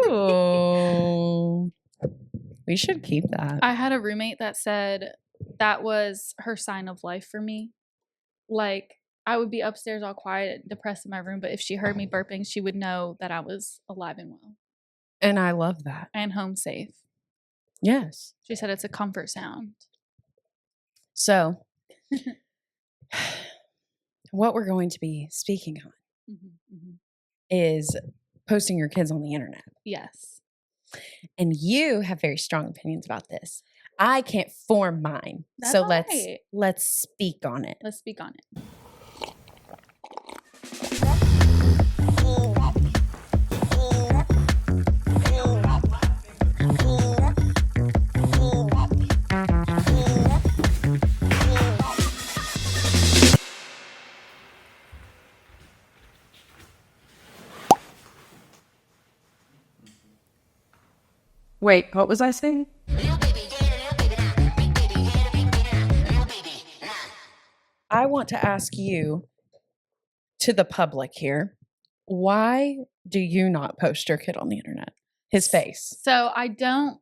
Oh, we should keep that. I had a roommate that said that was her sign of life for me. Like, I would be upstairs all quiet, depressed in my room, but if she heard me burping, she would know that I was alive and well. And I love that. And home safe. Yes. She said it's a comfort sound. So, what we're going to be speaking on is posting your kids on the internet. Yes. And you have very strong opinions about this. I can't form mine. That's so right. let's speak on it. Let's speak on it. Wait, what was I saying? I want to ask you, to the public here, why do you not post your kid on the internet? His face. So I don't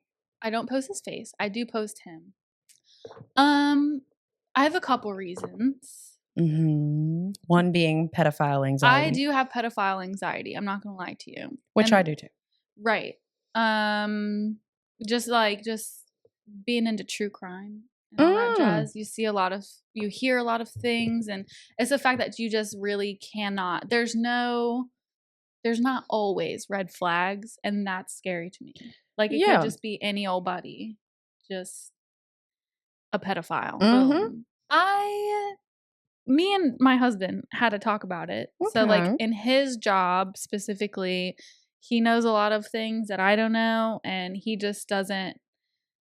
post his face. I do post him. I have a couple reasons. Mm-hmm. One being pedophile anxiety. I do have pedophile anxiety. I'm not gonna lie to you. Which I do too. Right. Just being into true crime and all that jazz. You hear a lot of things, and it's the fact that you just really cannot. There's not always red flags, and that's scary to me. Like, it could just be any old buddy, just a pedophile. Mm-hmm. Me and my husband had a talk about it. Okay. So, like, in his job specifically, he knows a lot of things that I don't know, and he just doesn't.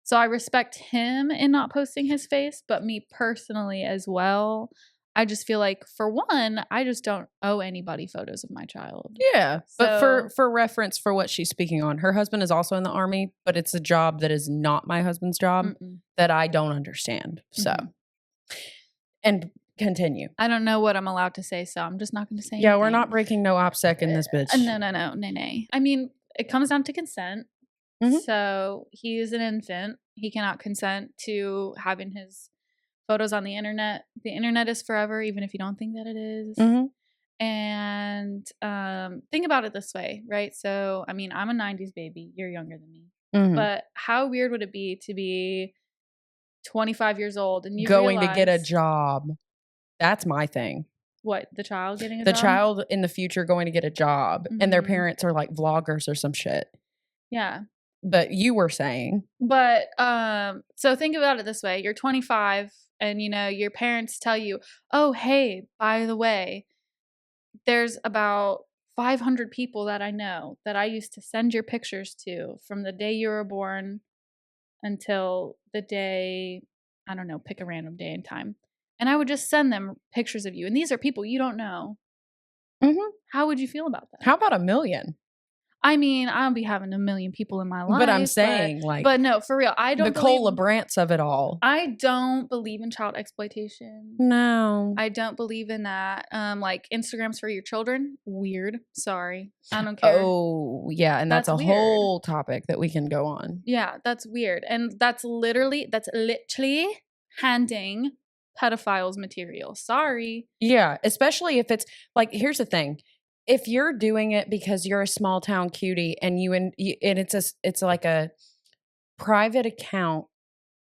So I respect him in not posting his face, but me personally as well, I just feel like, for one, I just don't owe anybody photos of my child. Yeah, but for reference for what she's speaking on, her husband is also in the Army, but it's a job that is not my husband's job that I don't understand. So, and continue. I don't know what I'm allowed to say, so I'm just not going to say Yeah, anything. we're not breaking no OPSEC in this bitch. No. I mean, it comes down to consent. Mm-hmm. So he is an infant. He cannot consent to having his photos on the internet. The internet is forever, even if you don't think that it is. Mm-hmm. And think about it this way, right? So, I mean, I'm a 90s baby. You're younger than me. Mm-hmm. But how weird would it be to be 25 years old and you going to get a job? That's my thing. What, the child getting a job? The job? child in the future going to get a job, and their parents are like vloggers or some shit. Yeah. But you were saying. But so think about it this way. You're 25 and, your parents tell you, oh, hey, by the way, there's about 500 people that I know that I used to send your pictures to from the day you were born until the day, I don't know, pick a random day and time. And I would just send them pictures of you. And these are people you don't know. Mm-hmm. How would you feel about that? How about 1 million? I mean, I'll be having 1 million people in my life. But I'm saying, but no, for real. I don't believe the Cole LeBrants of it all. I don't believe in child exploitation. No. I don't believe in that. Like, Instagram's for your children. Weird. Sorry. I don't care. Oh, yeah. And that's a weird whole topic that we can go on. Yeah, that's weird. And that's literally handing pedophiles material. Sorry. Yeah, especially if it's like, here's the thing. If you're doing it because you're a small town cutie and it's like a private account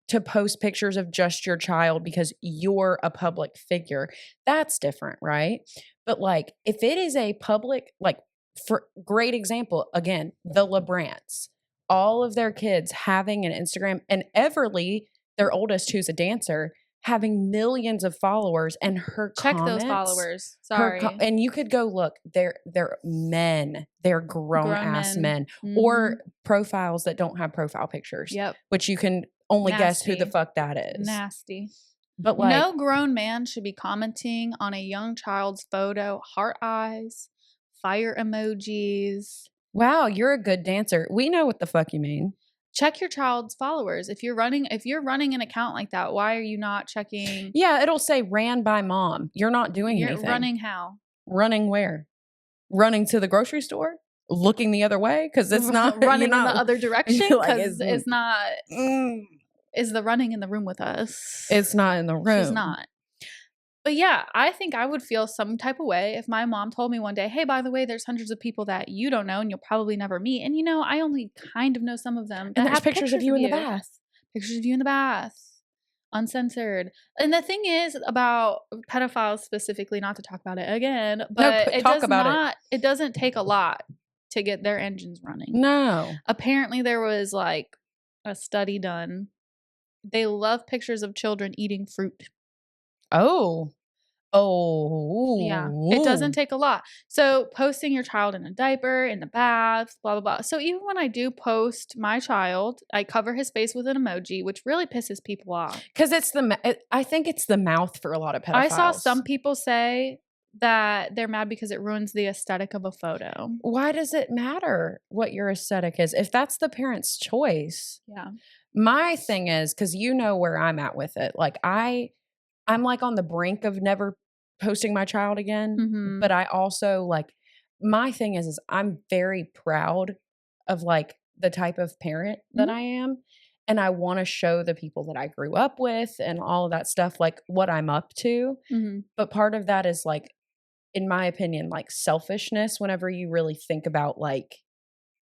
to post pictures of just your child because you're a public figure, that's different, right? But like, if it is a public, like, for great example, again, the LeBrants, all of their kids having an Instagram, and Everly, their oldest, who's a dancer, having millions of followers, and her check comments, those followers. Sorry. And you could go look. They're men. They're grown ass men. Mm-hmm. Or profiles that don't have profile pictures. Yep. Which you can only guess who the fuck that is. Nasty. But like, no grown man should be commenting on a young child's photo. Heart eyes, fire emojis. Wow, you're a good dancer. We know what the fuck you mean. Check your child's followers. If you're running an account like that, why are you not checking? Yeah, it'll say ran by mom. You're not doing anything. Running how? Running where? running to the grocery store, looking the other way because it's not running you're not, in the other direction like, because it's not. Is the running in the room with us? It's not in the room. She's not. But yeah, I think I would feel some type of way if my mom told me one day, hey, by the way, there's hundreds of people that you don't know and you'll probably never meet. And, you know, I only kind of know some of them. And there's pictures of you in the bath. Pictures of you in the bath. Uncensored. And the thing is about pedophiles specifically, not to talk about it again, but it doesn't take a lot to get their engines running. No. Apparently there was like a study done. They love pictures of children eating fruit. Oh. Yeah. It doesn't take a lot. So posting your child in a diaper, in the bath, blah, blah, blah. So even when I do post my child, I cover his face with an emoji, which really pisses people off. Because I think it's the mouth for a lot of pedophiles. I saw some people say that they're mad because it ruins the aesthetic of a photo. Why does it matter what your aesthetic is? If that's the parent's choice. Yeah. My thing is, because you know where I'm at with it. Like I'm like on the brink of never posting my child again. Mm-hmm. But I also like, my thing is I'm very proud of like the type of parent that I am. And I want to show the people that I grew up with and all of that stuff, like what I'm up to. Mm-hmm. But part of that is like, in my opinion, like selfishness whenever you really think about like.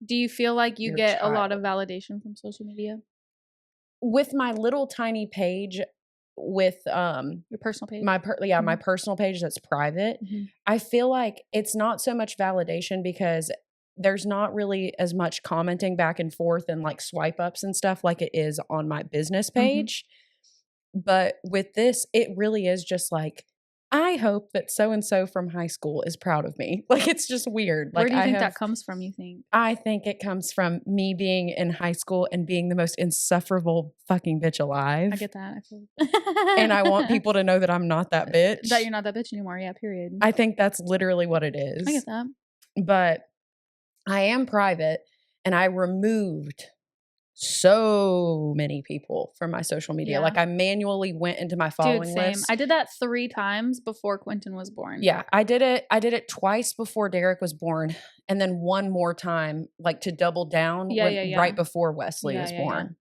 Do you feel like you get a lot of validation from social media? With my little tiny page, with your personal page, my personal page that's private, I feel like it's not so much validation because there's not really as much commenting back and forth and like swipe ups and stuff like it is on my business page. But with this, it really is just like, I hope that so-and-so from high school is proud of me. Like, it's just weird. Like, where do you think that comes from, you think? I think it comes from me being in high school and being the most insufferable fucking bitch alive. I get that. And I want people to know that I'm not that bitch. That you're not that bitch anymore. Yeah, period. I think that's literally what it is. I get that. But I am private and I removed so many people from my social media. Like I manually went into my following list. I did that 3 times before Quentin was born. Yeah, I did it twice before Derek was born, and then one more time, like to double down right before Wesley was born. Yeah.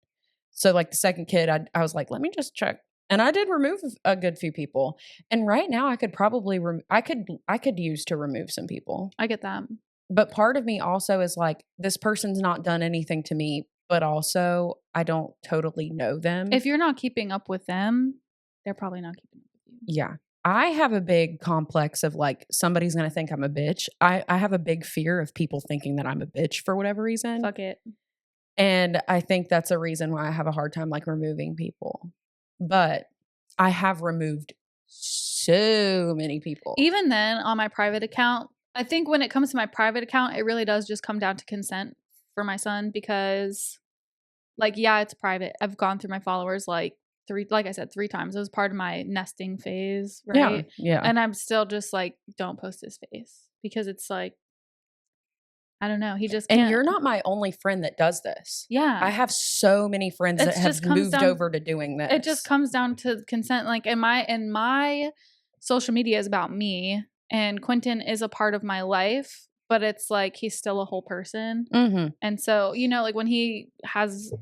So like the second kid, I was like, let me just check, and I did remove a good few people. And right now, I could probably I could use to remove some people. I get that, but part of me also is like, this person's not done anything to me. But also, I don't totally know them. If you're not keeping up with them, they're probably not keeping up with you. Yeah. I have a big complex of like, somebody's going to think I'm a bitch. I have a big fear of people thinking that I'm a bitch for whatever reason. Fuck it. And I think that's a reason why I have a hard time like removing people. But I have removed so many people. Even then, on my private account, I think when it comes to my private account, it really does just come down to consent for my son, because like, yeah, it's private. I've gone through my followers like 3 times. It was part of my nesting phase, right? Yeah. And I'm still just like, don't post his face, because it's like, I don't know. He just can't. And you're not my only friend that does this. Yeah. I have so many friends that have moved over to doing this. It just comes down to consent. Like, and my social media is about me, and Quentin is a part of my life. But it's like, he's still a whole person. Mm-hmm. And so, you know, like when he has,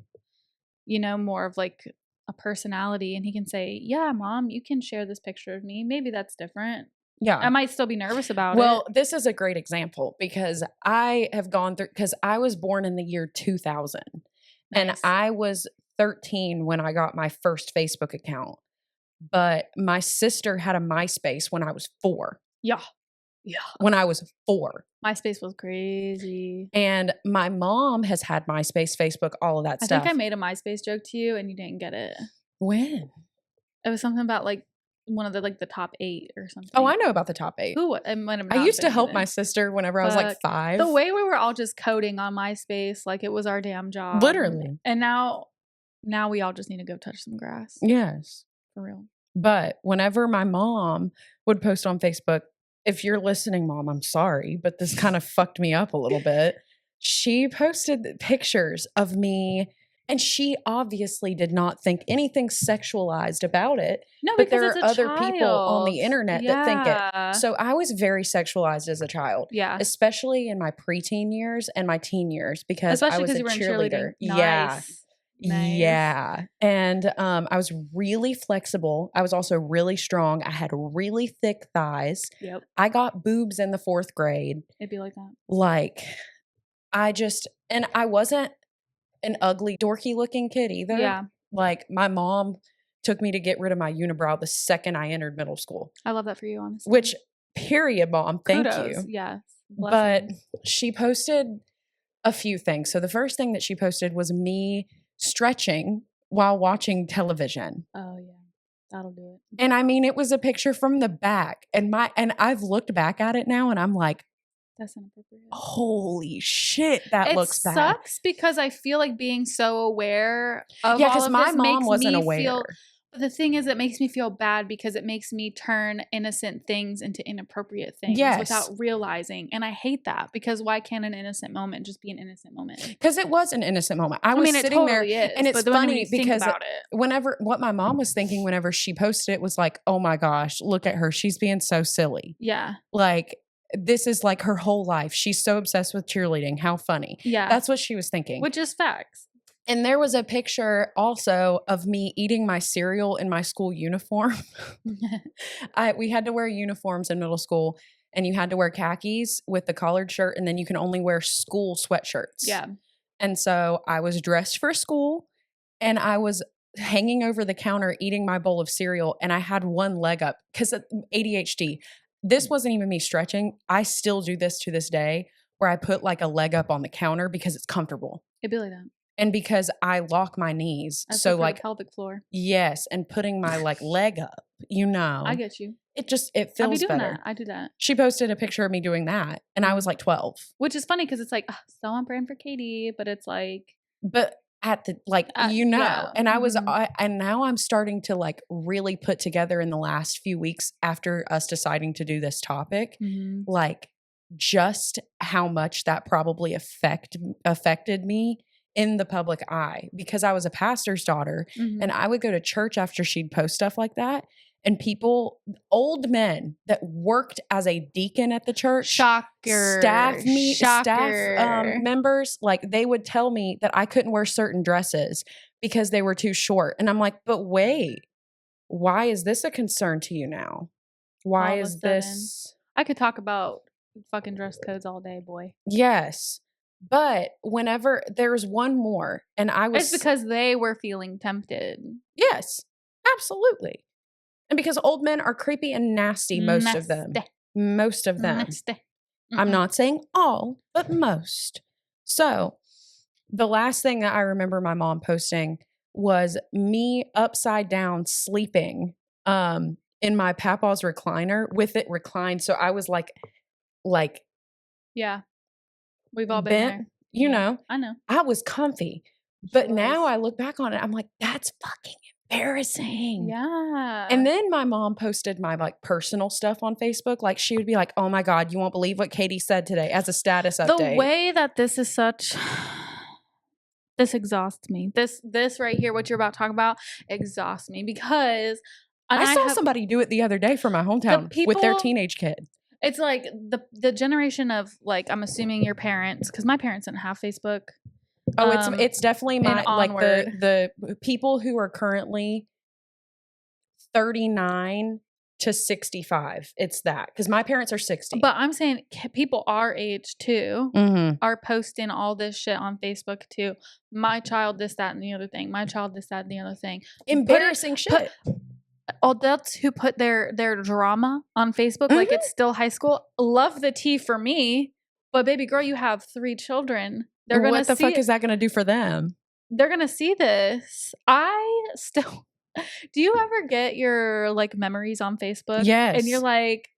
you know, more of like a personality and he can say, yeah, mom, you can share this picture of me. Maybe that's different. Yeah. I might still be nervous about it. Well, this is a great example because I have gone through, because I was born in the year 2000. Nice. And I was 13 when I got my first Facebook account. But my sister had a MySpace when I was 4. Yeah. When I was 4. MySpace was crazy. And my mom has had MySpace, Facebook, all of that stuff. I think I made a MySpace joke to you and you didn't get it. When? It was something about like one of the top 8 or something. Oh, I know about the top 8. Who? I used to help my sister whenever I was like 5. The way we were all just coding on MySpace, like it was our damn job. Literally. And now we all just need to go touch some grass. Yes. For real. But whenever my mom would post on Facebook, if you're listening, Mom, I'm sorry, but this kind of fucked me up a little bit. She posted pictures of me And she obviously did not think anything sexualized about it. No, But because there it's are a other people on the child. internet that think Yeah. it. So I was very sexualized as a child, Yeah. especially in my preteen years and my teen years because I Especially was because a you were in cheerleader. cheerleading. Yeah. Nice. Nice. Yeah. And I was really flexible. I was also really strong. I had really thick thighs. Yep. I got boobs in the 4th grade. It'd be like that. Like, and I wasn't an ugly, dorky looking kid either. Yeah. Like, my mom took me to get rid of my unibrow the second I entered middle school. I love that for you, honestly. Which, period, Mom. Thank Kudos. you. Yes. But Blessings. she posted a few things. So the first thing that she posted was me stretching while watching television. Oh yeah. That'll do it. And I mean, it was a picture from the back. And I've looked back at it now and I'm like, That's inappropriate. holy shit, that looks bad. It sucks because I feel like being so aware of Yeah, all because of my this mom makes wasn't me aware. feel. But the thing is, it makes me feel bad because it makes me turn innocent things into inappropriate things Yes. without realizing. And I hate that because why can't an innocent moment just be an innocent moment? Because it was an innocent moment. I I was mean, it sitting totally there, is, and it's but when funny you think because about it. what my mom was thinking whenever she posted it was like, oh my gosh, look at her. She's being so silly. Yeah. Like, this is like her whole life. She's so obsessed with cheerleading. How funny. Yeah. That's what she was thinking. Which is facts. And there was a picture also of me eating my cereal in my school uniform. We had to wear uniforms in middle school, and you had to wear khakis with the collared shirt, and then you can only wear school sweatshirts. Yeah. And so I was dressed for school, and I was hanging over the counter eating my bowl of cereal, and I had one leg up because ADHD. This wasn't even me stretching. I still do this to this day where I put like a leg up on the counter because it's comfortable. It'd be like that. And because I lock my knees. That's So for like, the pelvic floor. yes. And putting my like leg up, I get you. it I'll be feels doing better. that. I do that. She posted a picture of me doing that. And I was like 12. Which is funny because it's like, so on brand for Katie, but it's like. But at the, like, Yeah. and I was, Mhm. and now I'm starting to like really put together in the last few weeks after us deciding to do this topic, like just how much that probably affected me in the public eye because I was a pastor's daughter and I would go to church after she'd post stuff like that. And people, old men that worked as a deacon at the church, Shocker. staff members, like they would tell me that I couldn't wear certain dresses because they were too short. And I'm like, but wait, why is this a concern to you now? Why All of a is this? I could talk about fucking dress codes all day, boy. Yes. But whenever there's one more and It's because they were feeling tempted. Yes, absolutely. And because old men are creepy and nasty, most of them. Nasty. I'm not saying all, but most. So the last thing that I remember my mom posting was me upside down sleeping in my papa's recliner with it reclined. So I was like Yeah. We've all been bent, there. you know. I know. I was comfy. But She now was. I look back on it, I'm like, that's fucking embarrassing. Yeah. And then my mom posted my like personal stuff on Facebook. Like she would be like, oh my God, you won't believe what Katie said today as a status update. The way that this is such, this exhausts me. This right here, what you're about to talk about, exhausts me because I saw somebody do it the other day from my hometown with their teenage kid. It's like the generation of like, I'm assuming your parents, because my parents didn't have Facebook. Oh, it's definitely my like onward. the people who are currently 39 to 65. It's that because my parents are 60. But I'm saying people our age too are posting all this shit on Facebook too. My child, this, that, and the other thing. My child, this, that, and the other thing. Embarrassing shit. Adults who put their drama on Facebook like it's still high school. Love the tea for me, but baby girl, you have 3 children. They're gonna what the fuck is that going to do for them? They're gonna see this. I still. Do you ever get your like memories on Facebook? Yes. And you're like,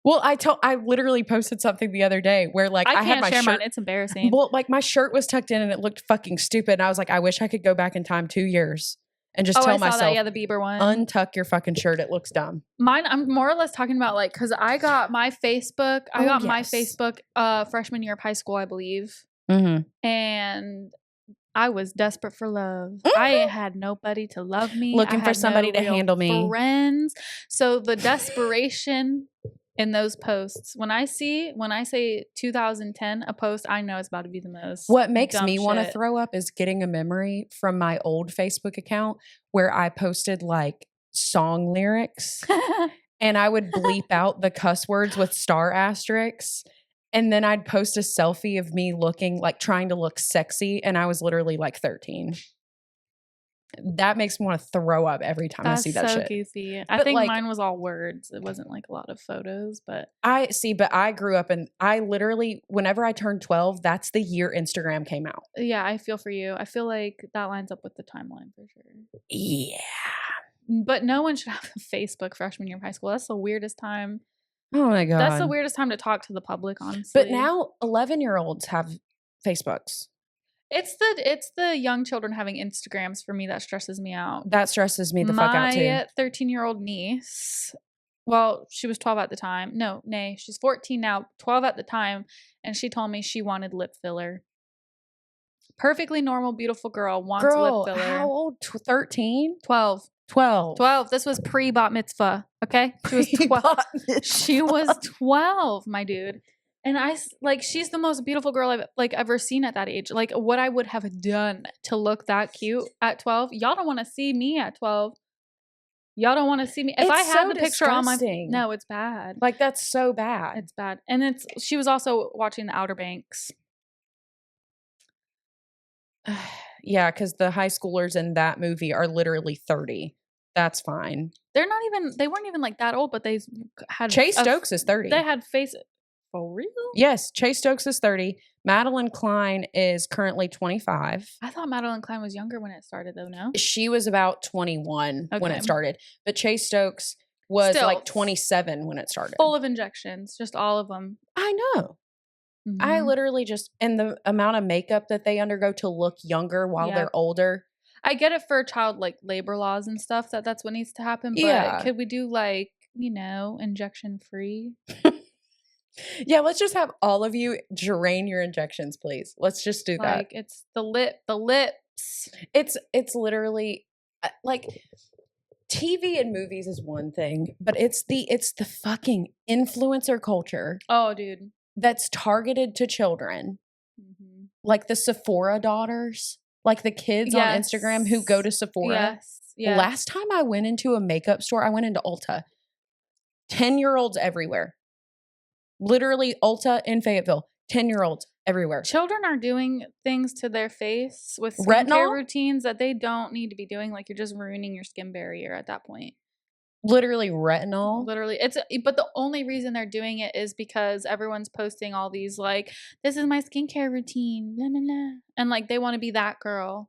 well, I literally posted something the other day where like I had my share shirt. mine. It's embarrassing. Well, like my shirt was tucked in and it looked fucking stupid. And I was like, I wish I could go back in time 2 years and just tell myself, that. Yeah, the Bieber one. Untuck your fucking shirt. It looks dumb. Mine, I'm more or less talking about like, because I got my Facebook. My Facebook freshman year of high school, I believe. And I was desperate for love. I had nobody to love me. Looking I for had somebody to real handle me. Friends. So the desperation in those posts. When I say 2010 a post, I know it's about to be the most. What makes dumb me want to shit. throw up is getting a memory from my old Facebook account where I posted like song lyrics and I would bleep out the cuss words with star asterisks. And then I'd post a selfie of me looking like trying to look sexy. And I was literally like 13. That makes me want to throw up every time I see that so shit. goofy. I But, think like- mine was all words. It wasn't like a lot of photos, but But I grew up and I literally, whenever I turned 12, that's the year Instagram came out. yeah, I feel for you. I feel like that lines up with the timeline for sure. Yeah. But no one should have a Facebook freshman year of high school. That's the weirdest time. Oh my God. That's the weirdest time to talk to the public, honestly. But now 11-year-olds have Facebooks. It's the young children having Instagrams for me that stresses me out. That stresses me the fuck out too. My 13-year-old niece, well, she was 12 at the time. No, nay, she's 14 now, 12 at the time, and she told me she wanted lip filler. Perfectly normal, beautiful girl wants lip filler. How old? 13? 12. 12. 12. This was pre-bat mitzvah, okay? She was 12. She was 12, my dude. And she's the most beautiful girl I've ever seen at that age. Like what I would have done to look that cute at 12. Y'all don't want to see me at 12. Y'all don't want to see me. If I had the picture on my, no, it's bad. Like that's so bad. It's bad. And she was also watching The Outer Banks. Yeah, because the high schoolers in that movie are literally 30. That's fine. They weren't even like that old, but they had Chase Stokes is 30. They had face. For real? Yes, Chase Stokes is 30. Madeline Klein is currently 25. I thought Madeline Klein was younger when it started, though, no? She was about 21 when Okay. it started. But Chase Stokes was Still, like 27 when it started. Full of injections, just all of them. I know. I literally just, and the amount of makeup that they undergo to look younger while they're older. I get it for child labor laws and stuff that's what needs to happen. But Yeah. could we do injection free? Yeah, let's just have all of you drain your injections, please. Let's just do that. Like it's the lips. It's literally like TV and movies is one thing, but it's the fucking influencer culture Oh, dude. that's targeted to children. Mm-hmm. Like the Sephora daughters, like the kids on Instagram who go to Sephora. Yes. Last time I went into a makeup store, I went into Ulta. 10-year-olds everywhere. Literally Ulta in Fayetteville. 10-year-olds everywhere. Children are doing things to their face with Retinol? skincare routines that they don't need to be doing. Like you're just ruining your skin barrier at that point. Literally retinol. Literally, but the only reason they're doing it is because everyone's posting all these this is my skincare routine, blah, blah, blah. And they want to be that girl.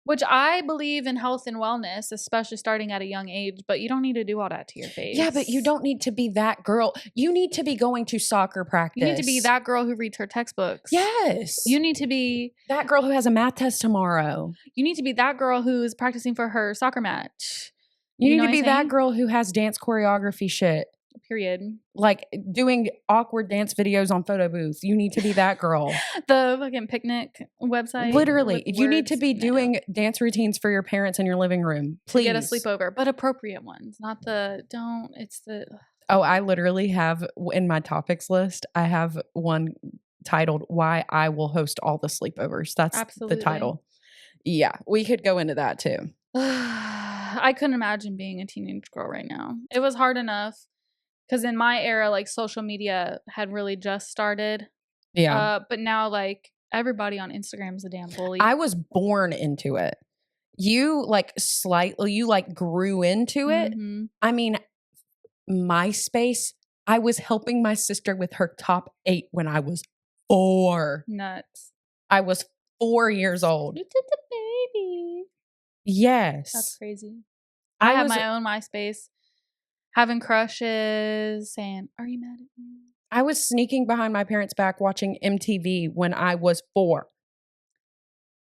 Which I believe in health and wellness, especially starting at a young age, but you don't need to do all that to your face. Yeah, but you don't need to be that girl. You need to be going to soccer practice. You need to be that girl who reads her textbooks. Yes. You need to be that girl who has a math test tomorrow. You need to be that girl who's practicing for her soccer match. You need know to be that girl who has dance choreography shit. Period. Like doing awkward dance videos on photo booths. You need to be that girl. The fucking picnic website. Literally. You need to be doing dance routines for your parents in your living room. Please. To get a sleepover, but appropriate ones. Not Oh, I literally have in my topics list, I have one titled Why I Will Host All the Sleepovers. That's Absolutely. the title. Yeah, we could go into that too. I couldn't imagine being a teenage girl right now. It was hard enough. Because in my era, social media had really just started. Yeah. But now, everybody on Instagram is a damn bully. I was born into it. You, grew into it. Mm-hmm. I mean, MySpace, I was helping my sister with her top 8 when I was 4. Nuts. I was 4 years old. You did the baby. Yes. That's crazy. I had my own MySpace. Having crushes, saying, "Are you mad at me?" I was sneaking behind my parents' back watching MTV when I was 4.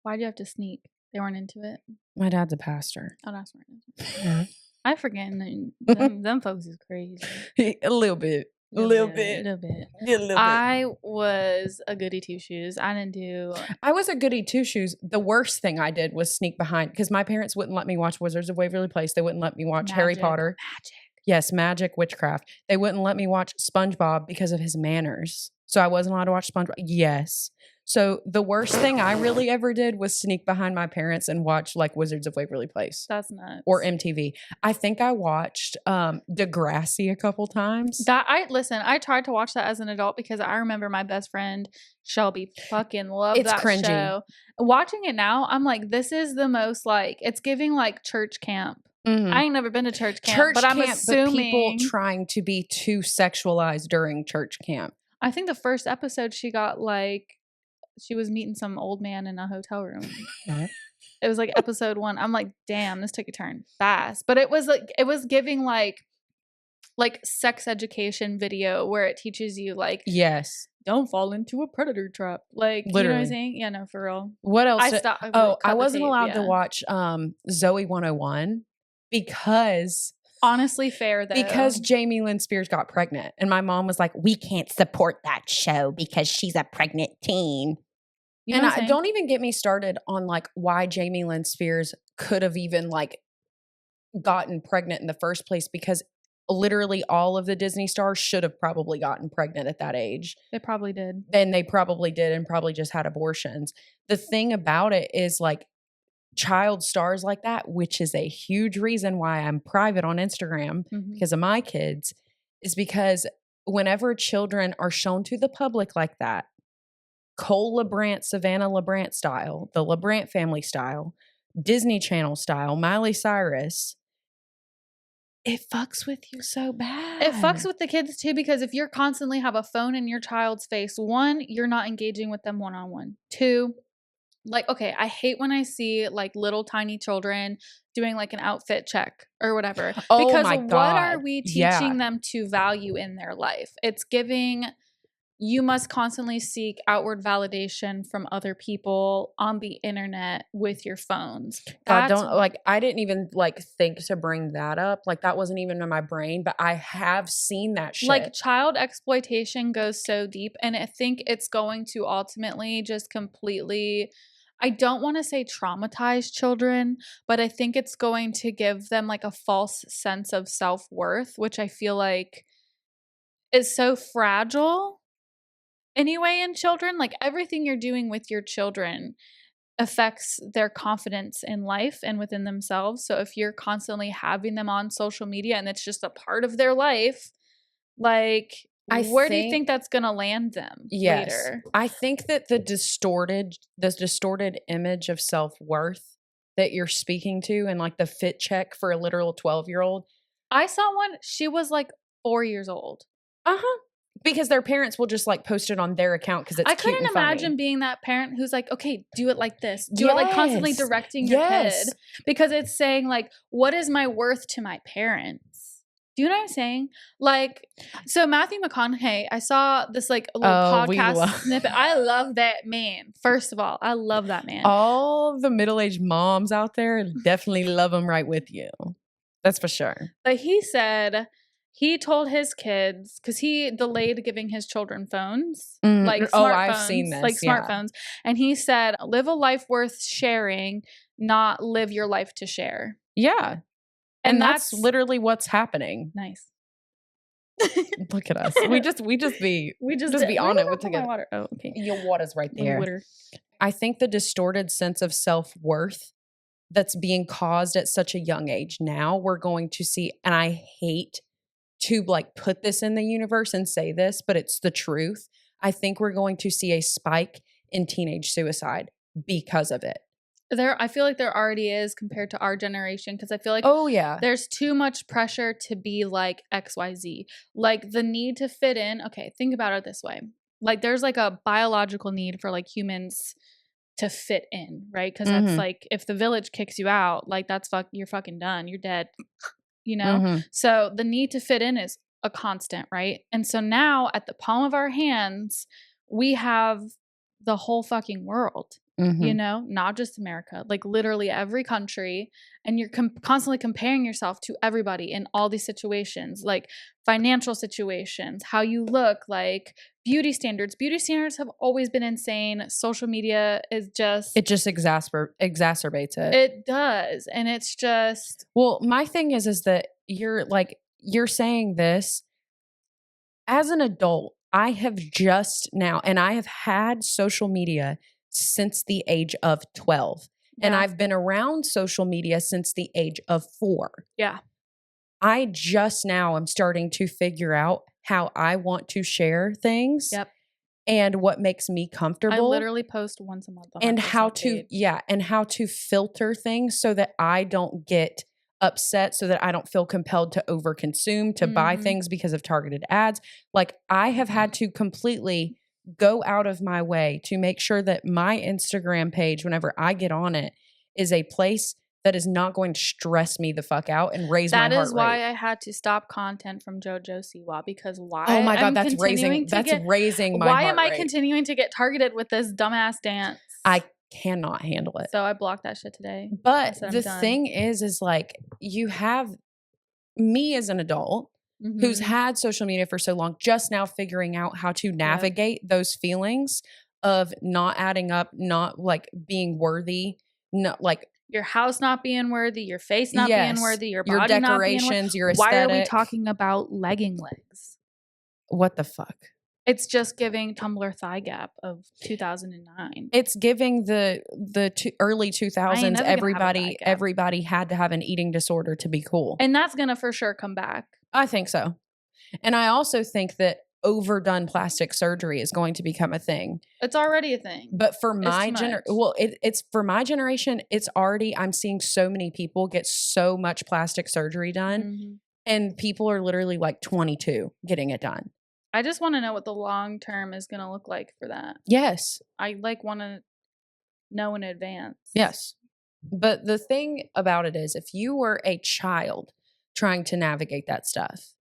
Why'd you have to sneak? They weren't into it. My dad's a pastor. Oh, that's right. I forget. Them folks is crazy. A little bit. A little bit. A little bit. Yeah, a little bit. I was a goody two shoes. I didn't do. I was a goody two shoes. The worst thing I did was sneak behind because my parents wouldn't let me watch Wizards of Waverly Place. They wouldn't let me watch Harry Potter. Magic. Yes, magic, witchcraft. They wouldn't let me watch SpongeBob because of his manners. So I wasn't allowed to watch SpongeBob. Yes. So the worst thing I really ever did was sneak behind my parents and watch like Wizards of Waverly Place. That's nuts. Or MTV. I think I watched Degrassi a couple times. I tried to watch that as an adult because I remember my best friend Shelby fucking loved It's that cringy. show. Watching it now, I'm like, this is the most like it's giving like church camp. Mhm. I ain't never been to church camp, but I'm assuming but people trying to be too sexualized during church camp. I think the first episode she got like she was meeting some old man in a hotel room. It was like episode 1. I'm like, damn, this took a turn fast. But it was giving like sex education video where it teaches you like Yes. don't fall into a predator trap. Like Literally. you know what I'm saying? Yeah, no, for real. What else? I I wasn't allowed to watch Zoe 101 because honestly fair though. because Jamie Lynn Spears got pregnant and my mom was like, we can't support that show because she's a pregnant teen. You know And don't even get me started on like why Jamie Lynn Spears could have even like gotten pregnant in the first place because literally all of the Disney stars should have probably gotten pregnant at that age. They probably did. And they probably did and probably just had abortions. The thing about it is like child stars like that, which is a huge reason why I'm private on Instagram because of my kids, is because whenever children are shown to the public like that, Cole LeBrant, Savannah LeBrant style, the LeBrant family style, Disney Channel style, Miley Cyrus, it fucks with you so bad. It fucks with the kids too because if you're constantly have a phone in your child's face, 1, you're not engaging with them one-on-one. 2, like, okay, I hate when I see like little tiny children doing like an outfit check or whatever. Oh because my what God. are we teaching them to value in their life? It's giving you must constantly seek outward validation from other people on the internet with your phones. God, I didn't even like think to bring that up. Like that wasn't even in my brain, but I have seen that shit. Like child exploitation goes so deep and I think it's going to ultimately just completely, I don't want to say traumatize children, but I think it's going to give them like a false sense of self-worth, which I feel like is so fragile. Anyway, in children, like everything you're doing with your children affects their confidence in life and within themselves. So if you're constantly having them on social media and it's just a part of their life, like where do you think that's going to land them later? I think that the distorted image of self-worth that you're speaking to and like the fit check for a literal 12-year-old. I saw one, she was like 4 years old. Because their parents will just like post it on their account because it's I cute couldn't and funny. imagine being that parent who's like, okay, do it like this. Do it like constantly directing your kid. Because it's saying like, what is my worth to my parents? Do you know what I'm saying? Like, so Matthew McConaughey, I saw this like little podcast snippet. I love that man. First of all, I love that man. All the middle-aged moms out there definitely love him right with you. That's for sure. But he said he told his kids, because he delayed giving his children phones, like smartphones, I've seen this, like smartphones. And he said, live a life worth sharing, not live your life to share. Yeah. And that's literally what's happening. Nice. Look at us. We just be on it with together. Water. Oh, okay. Your water's right there. Water. I think the distorted sense of self-worth that's being caused at such a young age now, we're going to see, and I hate to like put this in the universe and say this, but it's the truth. I think we're going to see a spike in teenage suicide because of it. I feel like there already is compared to our generation because I feel like there's too much pressure to be like XYZ. Like the need to fit in. Okay, think about it this way. Like there's like a biological need for like humans to fit in, right? Because that's like if the village kicks you out, like you're fucking done. You're dead. You know? So the need to fit in is a constant, right? And so now at the palm of our hands, we have the whole fucking world. you know, not just America, like literally every country. And you're constantly comparing yourself to everybody in all these situations, like financial situations, how you look, like beauty standards. Beauty standards have always been insane. Social media is just... It just exacerbates it. It does. And it's just... Well, my thing is that you're saying this as an adult. I have just now, and I have had social media since the age of 12. Yeah. And I've been around social media since the age of 4. Yeah. I just now am starting to figure out how I want to share things. Yep. And what makes me comfortable. I literally post once a month on and my how page. and how to filter things so that I don't get upset, so that I don't feel compelled to overconsume, to buy things because of targeted ads. Like, I have had to completely go out of my way to make sure that my Instagram page, whenever I get on it, is a place that is not going to stress me the fuck out and raise my heart rate. That is why I had to stop content from JoJo Siwa, because why? Oh my God, that's raising my Why heart am I rate. continuing to get targeted with this dumbass dance? I cannot handle it. So I blocked that shit today. But the thing is like, you have me as an adult who's had social media for so long, just now figuring out how to navigate those feelings of not adding up, not like being worthy, not like your house not being worthy, your face not being worthy, your body decorations, not being worthy. your aesthetic. Why are we talking about legging legs? What the fuck? It's just giving Tumblr thigh gap of 2009. It's giving the early 2000s. Everybody had to have an eating disorder to be cool, and that's gonna for sure come back. I think so, and I also think that overdone plastic surgery is going to become a thing. It's already a thing. But for my it's for my generation. It's already. I'm seeing so many people get so much plastic surgery done, and people are literally like 22 getting it done. I just want to know what the long term is going to look like for that. Yes. I want to know in advance. Yes. But the thing about it is, if you were a child trying to navigate that stuff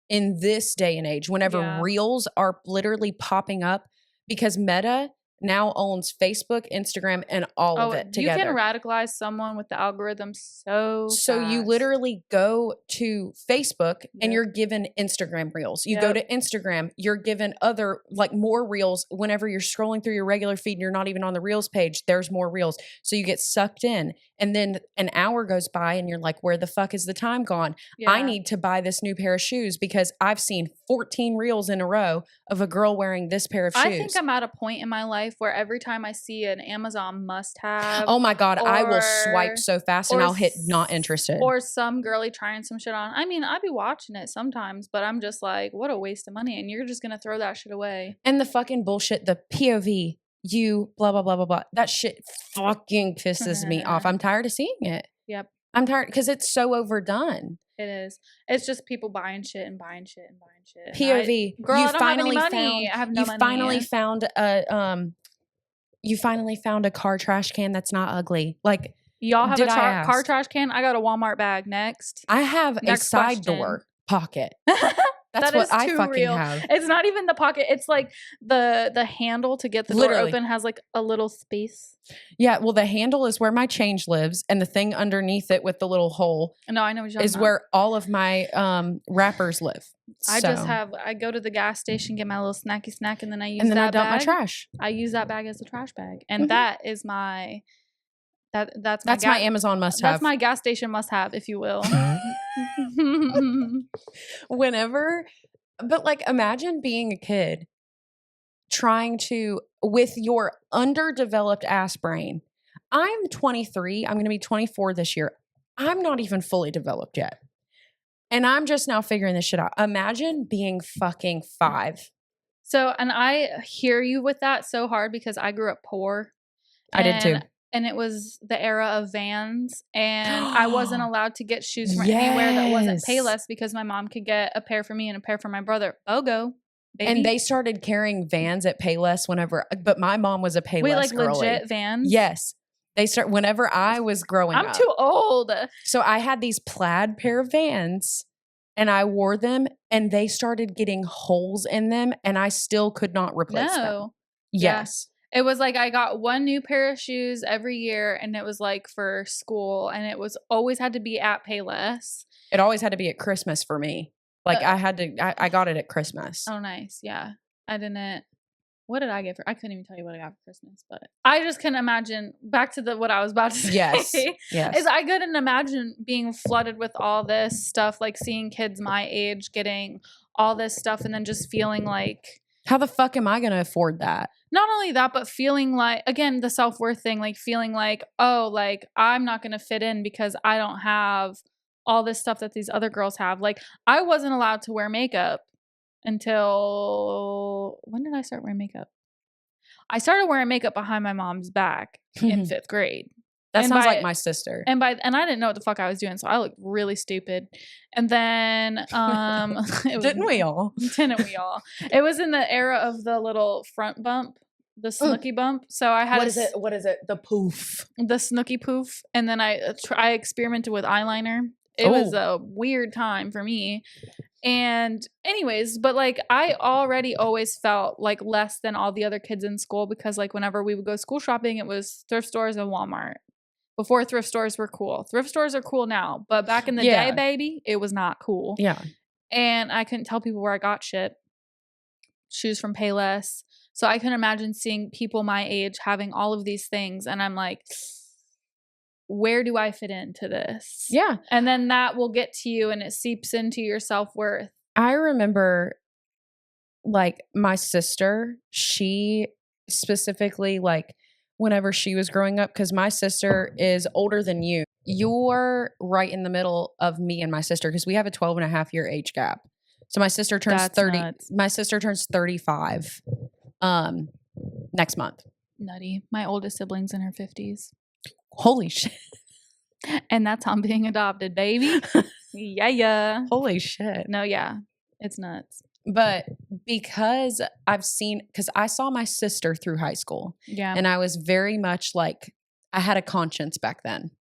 in this day and age, whenever reels are literally popping up, because Meta now owns Facebook, Instagram, and all of it together. You can radicalize someone with the algorithm so fast. You literally go to Facebook and you're given Instagram reels. You go to Instagram, you're given other, like, more reels. Whenever you're scrolling through your regular feed and you're not even on the reels page, there's more reels. So you get sucked in. And then an hour goes by and you're like, where the fuck is the time gone? I need to buy this new pair of shoes because I've seen 14 reels in a row of a girl wearing this pair of shoes. I think I'm at a point in my life where every time I see an Amazon must-have, oh my God, I will swipe so fast and I'll hit not interested. Or some girly trying some shit on. I mean, I'd be watching it sometimes, but I'm just like, what a waste of money. And you're just going to throw that shit away. And the fucking bullshit, the POV, you, blah, blah, blah, blah, blah. That shit fucking pisses me off. I'm tired of seeing it. Yep. I'm tired because it's so overdone. It is. It's just people buying shit and buying shit and buying shit. POV. Girl, I don't have any money. I have no money. You finally found a car trash can that's not ugly. Like, y'all have a car trash can? I got a Walmart bag. Next. I have a side door pocket. That's what I fucking have. It's not even the pocket. It's like the handle to get the door open has like a little space. Yeah, well, the handle is where my change lives, and the thing underneath it with the little hole. No, I know what you're talking about. Where all of my wrappers live. I go to the gas station, get my little snacky snack, and then I use I that dump bag. my trash. I use that bag as a trash bag, and that is my that's my Amazon must have. That's my gas station must have, if you will. But like, imagine being a kid trying to, with your underdeveloped ass brain. I'm 23. I'm going to be 24 this year. I'm not even fully developed yet. And I'm just now figuring this shit out. Imagine being fucking 5. So, and I hear you with that so hard because I grew up poor. I did too. And it was the era of Vans, and I wasn't allowed to get shoes from anywhere that wasn't Payless because my mom could get a pair for me and a pair for my brother. BOGO, baby. And they started carrying Vans at Payless but my mom was a Payless girly. Legit Vans? Yes. Whenever I was growing up. I'm too old. So I had these plaid pair of Vans, and I wore them, and they started getting holes in them, and I still could not replace them. Yes. It was like I got one new pair of shoes every year, and it was like for school, and it was always had to be at Payless. It always had to be at Christmas for me. Like I got it at Christmas. Oh, nice. Yeah. I didn't. What did I get for? I couldn't even tell you what I got for Christmas, but I just couldn't imagine. Back to what I was about to say. Yes. Is I couldn't imagine being flooded with all this stuff, like seeing kids my age getting all this stuff, and then just feeling like, how the fuck am I going to afford that? not only that, but feeling like, again, the self-worth thing, like feeling like, oh, like I'm not going to fit in because I don't have all this stuff that these other girls have. Like I wasn't allowed to wear makeup until, when did I start wearing makeup? I started wearing makeup behind my mom's back in 5th grade. That And sounds by- like my sister. And I didn't know what the fuck I was doing, so I looked really stupid. And then it was, Didn't we all? Didn't we all? It was in the era of the little front bump, the snooky bump. So I had What is it? The poof. the snooky poof, and then I experimented with eyeliner. It was a weird time for me. And anyways, but like I already always felt like less than all the other kids in school, because like whenever we would go school shopping, it was thrift stores and Walmart. Before thrift stores were cool. Thrift stores are cool now, but back in the day, baby, it was not cool. Yeah. And I couldn't tell people where I got shit. Shoes from Payless. So I can imagine seeing people my age having all of these things, and I'm like, where do I fit into this? Yeah. And then that will get to you, and it seeps into your self-worth. I remember like my sister, she specifically, like whenever she was growing up, because my sister is older than you. You're right in the middle of me and my sister, because we have a 12.5 year age gap. So my sister turns That's 30. nuts. My sister turns 35 next month. Nutty. My oldest sibling's in her 50s. Holy shit. And that's how I'm being adopted, baby. Yeah. Holy shit. No, yeah. It's nuts. But because because I saw my sister through high school, Yeah. and I was very much like, I had a conscience back then.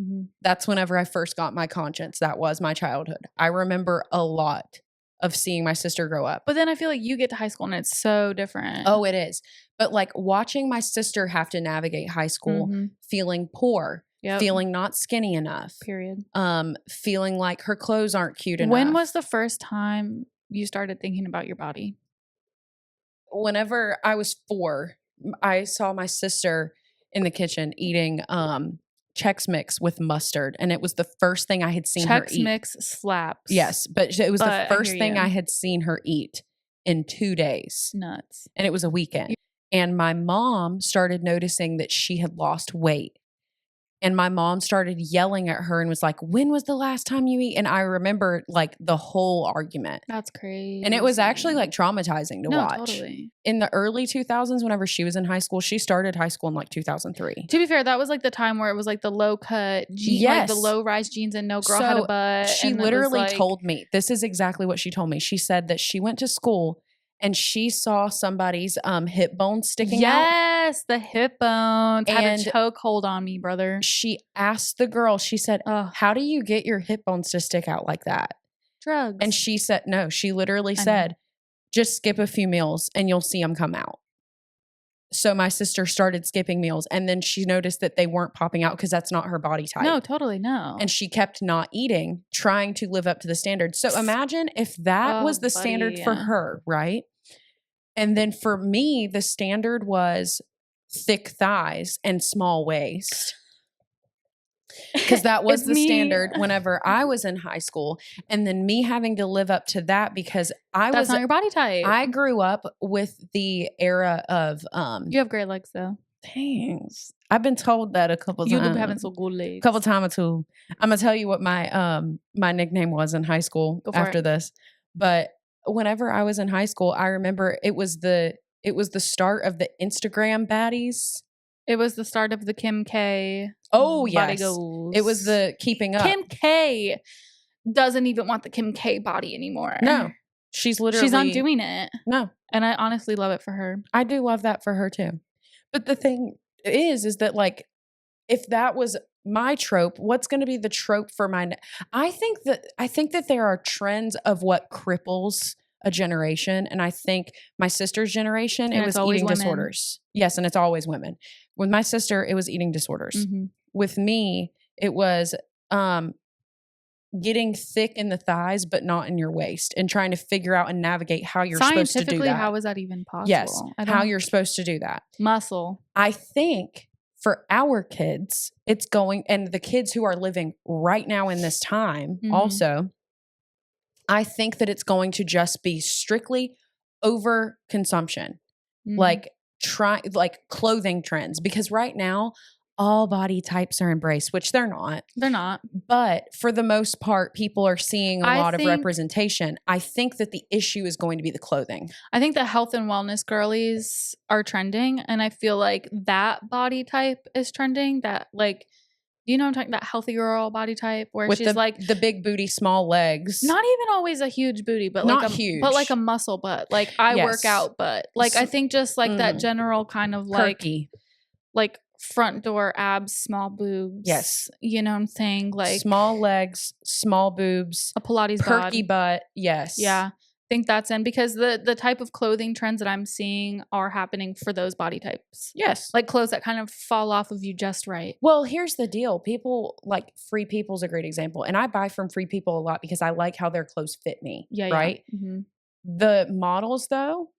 Mhm. That's whenever I first got my conscience. That was my childhood. I remember a lot of seeing my sister grow up. But then I feel like you get to high school and it's so different. Oh, it is. But like watching my sister have to navigate high school, Mhm. feeling poor, Yep. feeling not skinny enough, Period. feeling like her clothes aren't cute enough. When was the first time you started thinking about your body? Whenever I was 4, I saw my sister in the kitchen eating Chex Mix with mustard, and it was the first thing I had seen her Chex eat. Mix slaps. Yes, but it was But the I first hear thing you. I had seen her eat in 2 days, Nuts. and it was a weekend. And my mom started noticing that she had lost weight. And my mom started yelling at her and was like, "When was the last time you eat?" And I remember like the whole argument. That's crazy. And it was actually like traumatizing to watch. Totally. In the early 2000s, whenever she was in high school, she started high school in like 2003. To be fair, that was like the time where it was like the low cut jeans, like the Yes. low rise jeans, and no girl had a So butt. She and it was, literally like, told me, this is exactly what she told me. She said that she went to school and she saw somebody's hip bone sticking out. Yes, the hip bones had And a choke hold on me, brother. She asked the girl, she said, Ugh, "How do you get your hip bones to stick out like that?" drugs. And she said, no, she literally I know. said, "Just skip a few meals and you'll see them come out." So my sister started skipping meals, and then she noticed that they weren't popping out because that's not her body type. No, totally no. And she kept not eating, trying to live up to the standard. So imagine if that Oh, was the standard buddy, for yeah. her, right? And then for me, the standard was thick thighs and small waist. Because that was It's the me. standard whenever I was in high school. And then me having to live up to that because That's not your body type. I grew up with the era of you have great legs though. thanks. I've been told that a couple You times. do having so good legs. Couple times or two. I'm gonna tell you what my my nickname was in high school Go for after it. this. But whenever I was in high school, I remember it was the start of the Instagram baddies. It was the start of the Kim K. Oh body yes, goals. it was the keeping up. Kim K doesn't even want the Kim K body anymore. No, she's literally she's undoing it, No, and I honestly love it for her. I do love that for her too. But the thing is that like, if that was my trope, what's going to be the trope for my? I think that there are trends of what cripples a generation. And I think my sister's generation, And it it's was always eating women. disorders. Yes. And it's always women. With my sister, it was eating disorders. Mhm. With me, it was getting thick in the thighs, but not in your waist, and trying to figure out and navigate how you're supposed to do Scientifically, that. how is that even possible? Yes. I How don't- you're supposed to do that. muscle. I think for our kids, it's going, and the kids who are living right now in this time Mhm. also, I think that it's going to just be strictly over consumption, Mhm. like clothing trends, because right now all body types are embraced, which they're not. They're not. But for the most part, people are seeing a I lot of think- representation. I think that the issue is going to be the clothing. I think the health and wellness girlies are trending, and I feel like that body type is trending. That like, you know, I'm talking about healthy girl body type, where With she's like the big booty, small legs. not even always a huge booty, but Not like huge. but like a muscle butt, like I work Yes. out butt. Like I think just like that general kind of perky. like front door abs, small boobs. Yes. You know what I'm saying? Like small legs, small boobs, a Pilates perky bod. butt. Yes. Yeah. I think that's in because the type of clothing trends that I'm seeing are happening for those body types. Yes. Like clothes that kind of fall off of you just right. Well, here's the deal. People like Free People's a great example. And I buy from Free People a lot because I like how their clothes fit me. Yeah. Right. Yeah. Mm-hmm. The models though,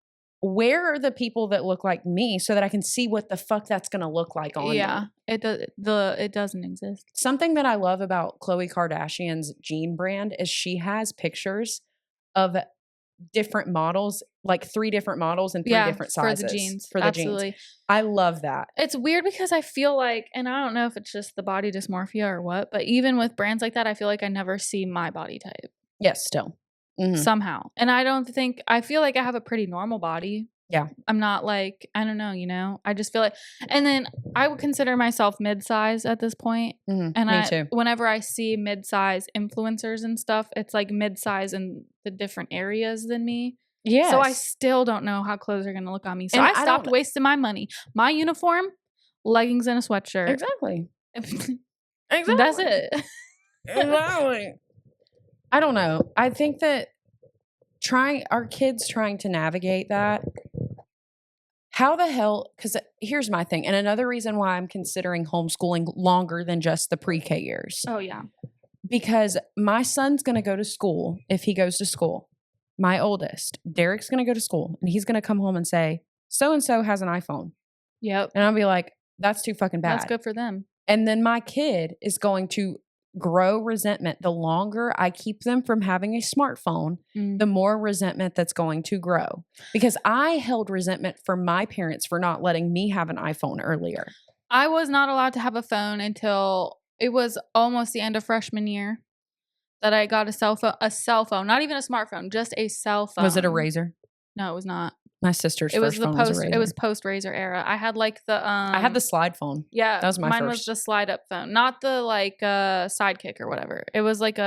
where are the people that look like me so that I can see what the fuck that's going to look like on Yeah. me? It doesn't exist. Something that I love about Khloe Kardashian's jean brand is she has pictures of different models, like 3 different models and 3 different sizes for the jeans. For the Absolutely. jeans. I love that. It's weird because I feel like, and I don't know if it's just the body dysmorphia or what, but even with brands like that, I feel like I never see my body type Yes, still. Mhm. somehow. And I feel like I have a pretty normal body. Yeah. I'm not like, I don't know, I just feel like, and then I would consider myself mid-size at this point. Mhm. And Me too. whenever I see mid-size influencers and stuff, it's like mid-size in the different areas than me. Yes. So I still don't know how clothes are going to look on me. So And I stopped wasting my money. My uniform, leggings and a sweatshirt. Exactly. That's it. Exactly. I don't know. I think that our kids trying to navigate that, how the hell, because here's my thing, and another reason why I'm considering homeschooling longer than just the pre-K years. Oh, yeah. Because my son's going to go to school, if he goes to school, my oldest, Derek's going to go to school, and he's going to come home and say, so-and-so has an iPhone. Yep. And I'll be like, that's too fucking bad. That's good for them. And then my kid is going to grow resentment. The longer I keep them from having a smartphone, the more resentment that's going to grow. Because I held resentment from my parents for not letting me have an iPhone earlier. I was not allowed to have a phone until it was almost the end of freshman year that I got a cell phone, not even a smartphone, just a cell phone. Was it a Razor? No, it was not. My sister's It was first the phone post. was a Razor. It was post Razor era. I had like the I had the slide phone. Yeah, that was my mine first. was the slide up phone, not the like Sidekick or whatever. It was like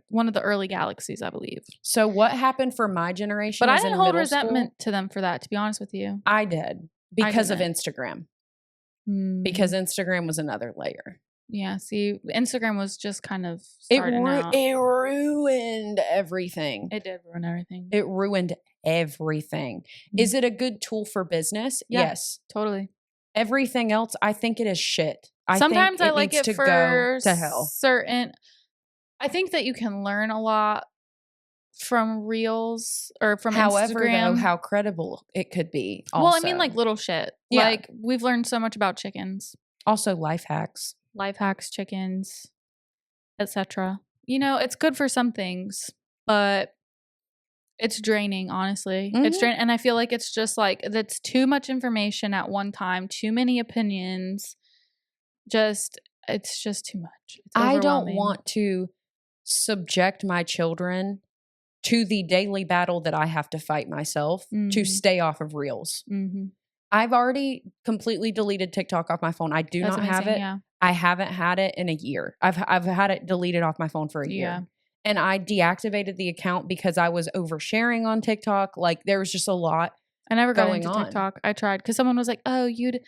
one of the early Galaxies, I believe. So what happened for my generation? But I is didn't in hold middle resentment school, to them for that, to be honest with you. I did because of didn't. Instagram. Mm. Because Instagram was another layer. Yeah, see, Instagram was just kind of starting out. It ruined everything. It did ruin everything. It ruined everything. Is it a good tool for business? Yeah, Yes. Totally. Everything else, I think it is shit. Sometimes think I like needs it to for go to hell. certain. I think that you can learn a lot from Reels or from However, Instagram. though, how credible it could be. Also. Well, I mean, like little shit. Yeah. Like we've learned so much about chickens, also life hacks. life hacks, chickens, etc. It's good for some things, but it's draining, honestly. It's Mhm. draining. And I feel like it's just like, that's too much information at one time, too many opinions. It's just too much. It's I don't overwhelming. want to subject my children to the daily battle that I have to fight myself to Mhm. stay off of Reels. Mhm. I've already completely deleted TikTok off my phone. I do That's not have amazing, it. yeah. I haven't had it in a year. I've had it deleted off my phone for a year. Yeah. And I deactivated the account because I was oversharing on TikTok. Like there was just a lot. I never got going into on. TikTok. I tried because someone was like, "Oh, you'd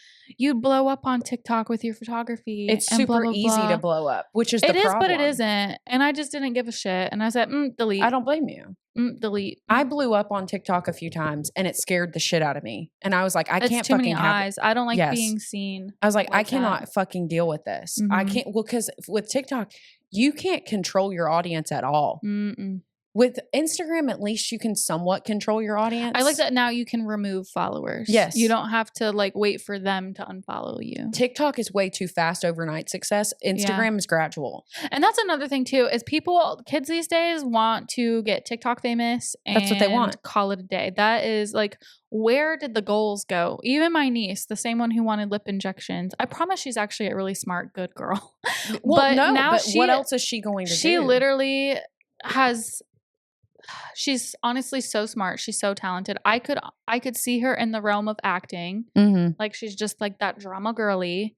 blow up on TikTok with your photography. It's and super blah, blah, easy blah." to blow up, which is the It is, problem. but it isn't. And I just didn't give a shit. And I said, delete. I don't blame you. Delete. I blew up on TikTok a few times and it scared the shit out of me. And I was like, I It's can't too fucking many have eyes. I don't like Yes. being seen. I was like, I like that. cannot fucking deal with this. I Mhm. can't. Well, because with TikTok, you can't control your audience at all. Mm-mm. With Instagram, at least you can somewhat control your audience. I like that now you can remove followers. Yes. You don't have to like wait for them to unfollow you. TikTok is way too fast overnight success. Instagram is gradual. And that's another thing too, is kids these days want to get TikTok famous and That's what they want. call it a day. That is like, where did the goals go? Even my niece, the same one who wanted lip injections, I promise she's actually a really smart, good girl. Well, no, now but what else is she going to do? She literally she's honestly so smart. She's so talented. I could see her in the realm of acting. Mm-hmm. Like she's just like that drama girly.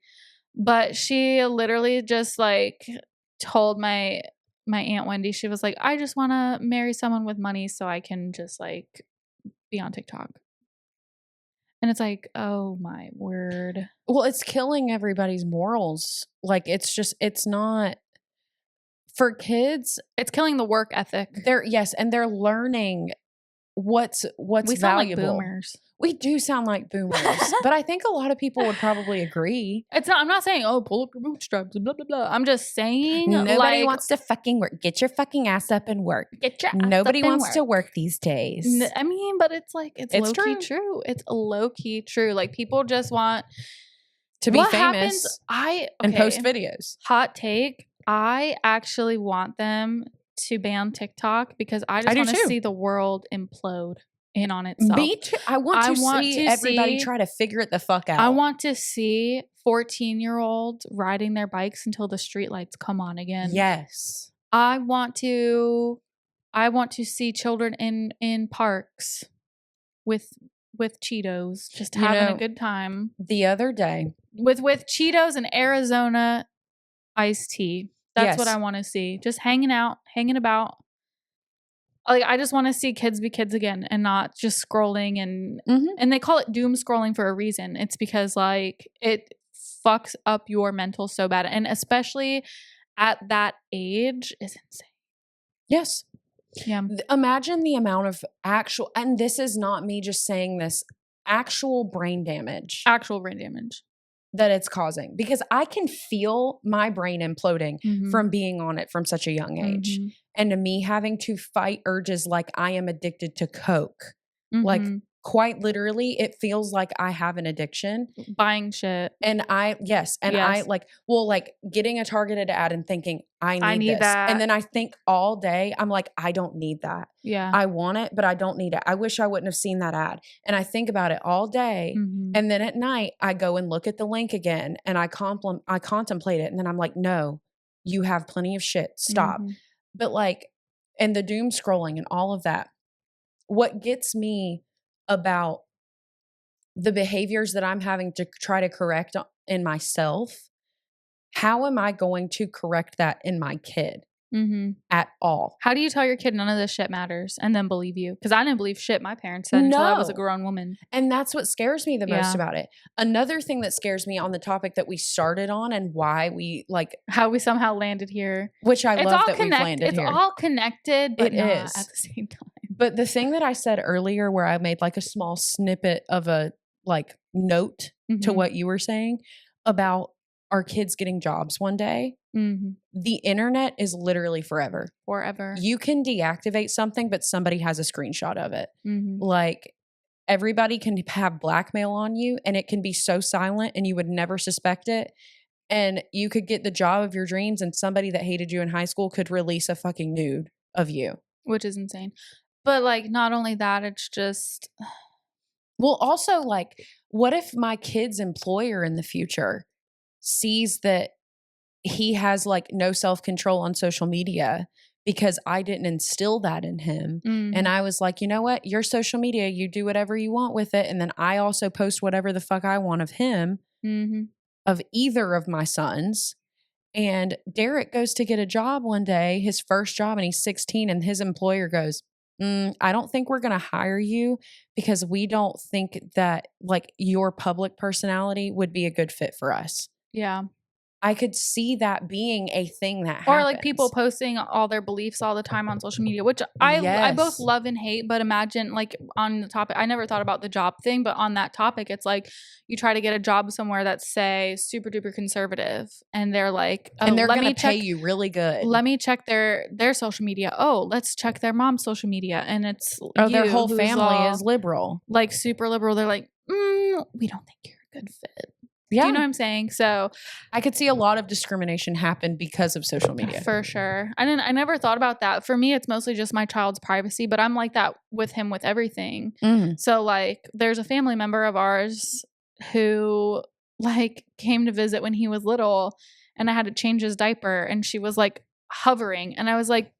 But she literally just like told my Aunt Wendy, she was like, I just want to marry someone with money so I can just like be on TikTok. And it's like, oh my word. Well, it's killing everybody's morals. Like it's not for kids. It's killing the work ethic. And they're learning what's We sound valuable. like boomers. We do sound like boomers, but I think a lot of people would probably agree. I'm not saying, oh, pull up your bootstraps, blah, blah, blah. I'm just saying Nobody wants to fucking work. Get your fucking ass up and work. Get your Nobody wants to work these days. I mean, but it's like, it's low-key true. It's low-key true. Like people just want to be famous and post videos. Hot take. I actually want them to ban TikTok because I just want to see the world implode in on itself. Me too. I want to see everybody try to figure it the fuck out. I want to see 14-year-olds riding their bikes until the streetlights come on again. Yes. I want to see children in parks with Cheetos, just having a good time. The other day with Cheetos and Arizona iced tea. That's what I want to see. Just hanging about. Like I just want to see kids be kids again and not just scrolling and they call it doom scrolling for a reason. It's because like it fucks up your mental so bad, and especially at that age is insane. Yes. Yeah. Imagine the amount of actual, and this is not me just saying this, actual brain damage that it's causing, because I can feel my brain imploding from being on it from such a young age. And to me having to fight urges like I am addicted to Coke. Like quite literally, it feels like I have an addiction. Buying shit. And I like getting a targeted ad and thinking, I need this. that. And then I think all day, I'm like, I don't need that. Yeah. I want it, but I don't need it. I wish I wouldn't have seen that ad. And I think about it all day. And then at night, I go and look at the link again and I contemplate it. And then I'm like, no, you have plenty of shit. Stop. But like, and the doom scrolling and all of that, what gets me about the behaviors that I'm having to try to correct in myself, how am I going to correct that in my kid at all? How do you tell your kid none of this shit matters and then believe you? Because I didn't believe shit my parents said until I was a grown woman. And that's what scares me the most about it. Another thing that scares me on the topic that we started on and why we like how we somehow landed here, which I love that we've landed here. It's all connected, but not at the same time. But the thing that I said earlier where I made like a small snippet of a like note to what you were saying about our kids getting jobs one day, the internet is literally forever. You can deactivate something, but somebody has a screenshot of it. Like everybody can have blackmail on you and it can be so silent and you would never suspect it. And you could get the job of your dreams and somebody that hated you in high school could release a fucking nude of you. Which is insane. But like, not only that, it's just... Well, also like, what if my kid's employer in the future sees that he has like no self-control on social media because I didn't instill that in him. And I was like, you know what? Your social media, you do whatever you want with it. And then I also post whatever the fuck I want of him, of either of my sons. And Derek goes to get a job one day, his first job, and he's 16, and his employer goes, I don't think we're going to hire you because we don't think that like your public personality would be a good fit for us. Yeah. I could see that being a thing that happens. Or like people posting all their beliefs all the time on social media, which I both Yes. love and hate. But imagine like on the topic, I never thought about the job thing, but on that topic, it's like you try to get a job somewhere that's say super duper conservative, and they're like, oh, and they're let going me to pay check. you really good. Let me check their social media. Oh, let's check their mom's social media, and it's their whole who's family all, is liberal, like super liberal. They're like, we don't think you're a good fit. Yeah. Do you know what I'm saying? So I could see a lot of discrimination happen because of social media. for sure. I never thought about that. For me, it's mostly just my child's privacy, but I'm like that with him with everything. So like there's a family member of ours who like came to visit when he was little, and I had to change his diaper, and she was like hovering, and I was like,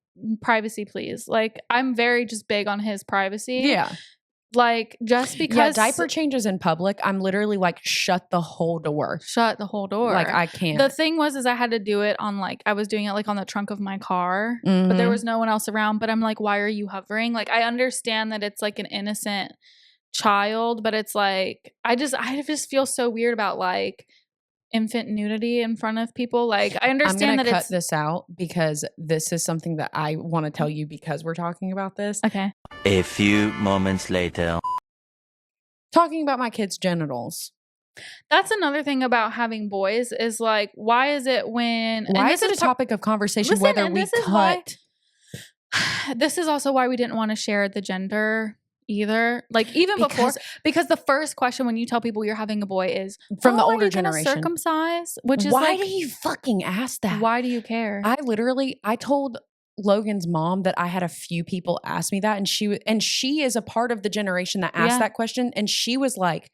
privacy please. Like I'm very just big on his privacy. Yeah. Like just because diaper changes in public, I'm literally like shut the whole door. Shut the whole door. Like I can't. The thing was I had to do it on like I was doing it like on the trunk of my car, but there was no one else around. But I'm like, why are you hovering? Like I understand that it's like an innocent child, but it's like I just feel so weird about like infant nudity in front of people. Like I understand I'm that gonna it's cut this out because this is something that I want to tell you because we're talking about this. okay. A few moments later. Talking about my kids' genitals. That's another thing about having boys is like, why is it when Why is it a topic of conversation Listen, whether and we this is why- cut? This is also why we didn't want to share the gender either. Like even before, because the first question when you tell people you're having a boy is from the are older you gonna generation. circumcise, which is why like, do you fucking ask that? why do you care? I told Logan's mom that I had a few people ask me that, and she is a part of the generation that asked that question, and she was like,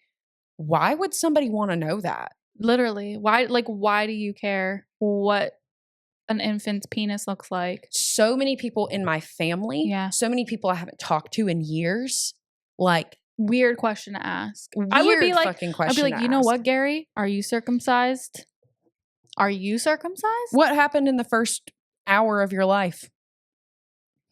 "Why would somebody want to know that?" Literally, why do you care what an infant's penis looks like? So many people in my family, so many people I haven't talked to in years, like weird question to ask. Weird I would be like, fucking question. I'd be like, you know what, Gary? Are you circumcised? Are you circumcised? What happened in the first hour of your life?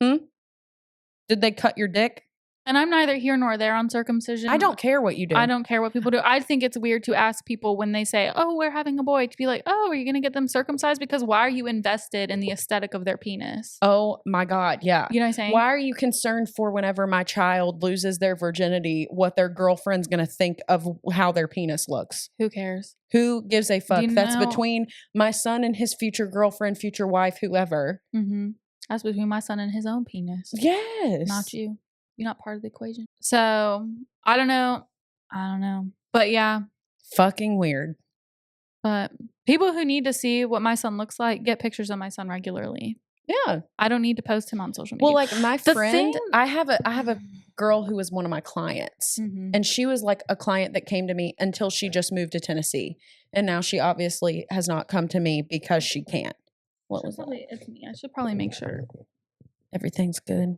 Did they cut your dick? And I'm neither here nor there on circumcision. I don't care what you do. I don't care what people do. I think it's weird to ask people when they say, oh, we're having a boy, to be like, oh, are you going to get them circumcised? Because why are you invested in the aesthetic of their penis? Oh my God. Yeah. You know what I'm saying? Why are you concerned for whenever my child loses their virginity, what their girlfriend's going to think of how their penis looks? Who cares? Who gives a fuck? That's know? between my son and his future girlfriend, future wife, whoever. Mm-hmm. That's between my son and his own penis. Yes. Not you. You're not part of the equation. So I don't know. But yeah. Fucking weird. But people who need to see what my son looks like get pictures of my son regularly. Yeah. I don't need to post him on social media. Well, like my friend, I have a girl who was one of my clients, and she was like a client that came to me until she just moved to Tennessee. And now she obviously has not come to me because she can't. What was that? It's me. I should probably make sure everything's good.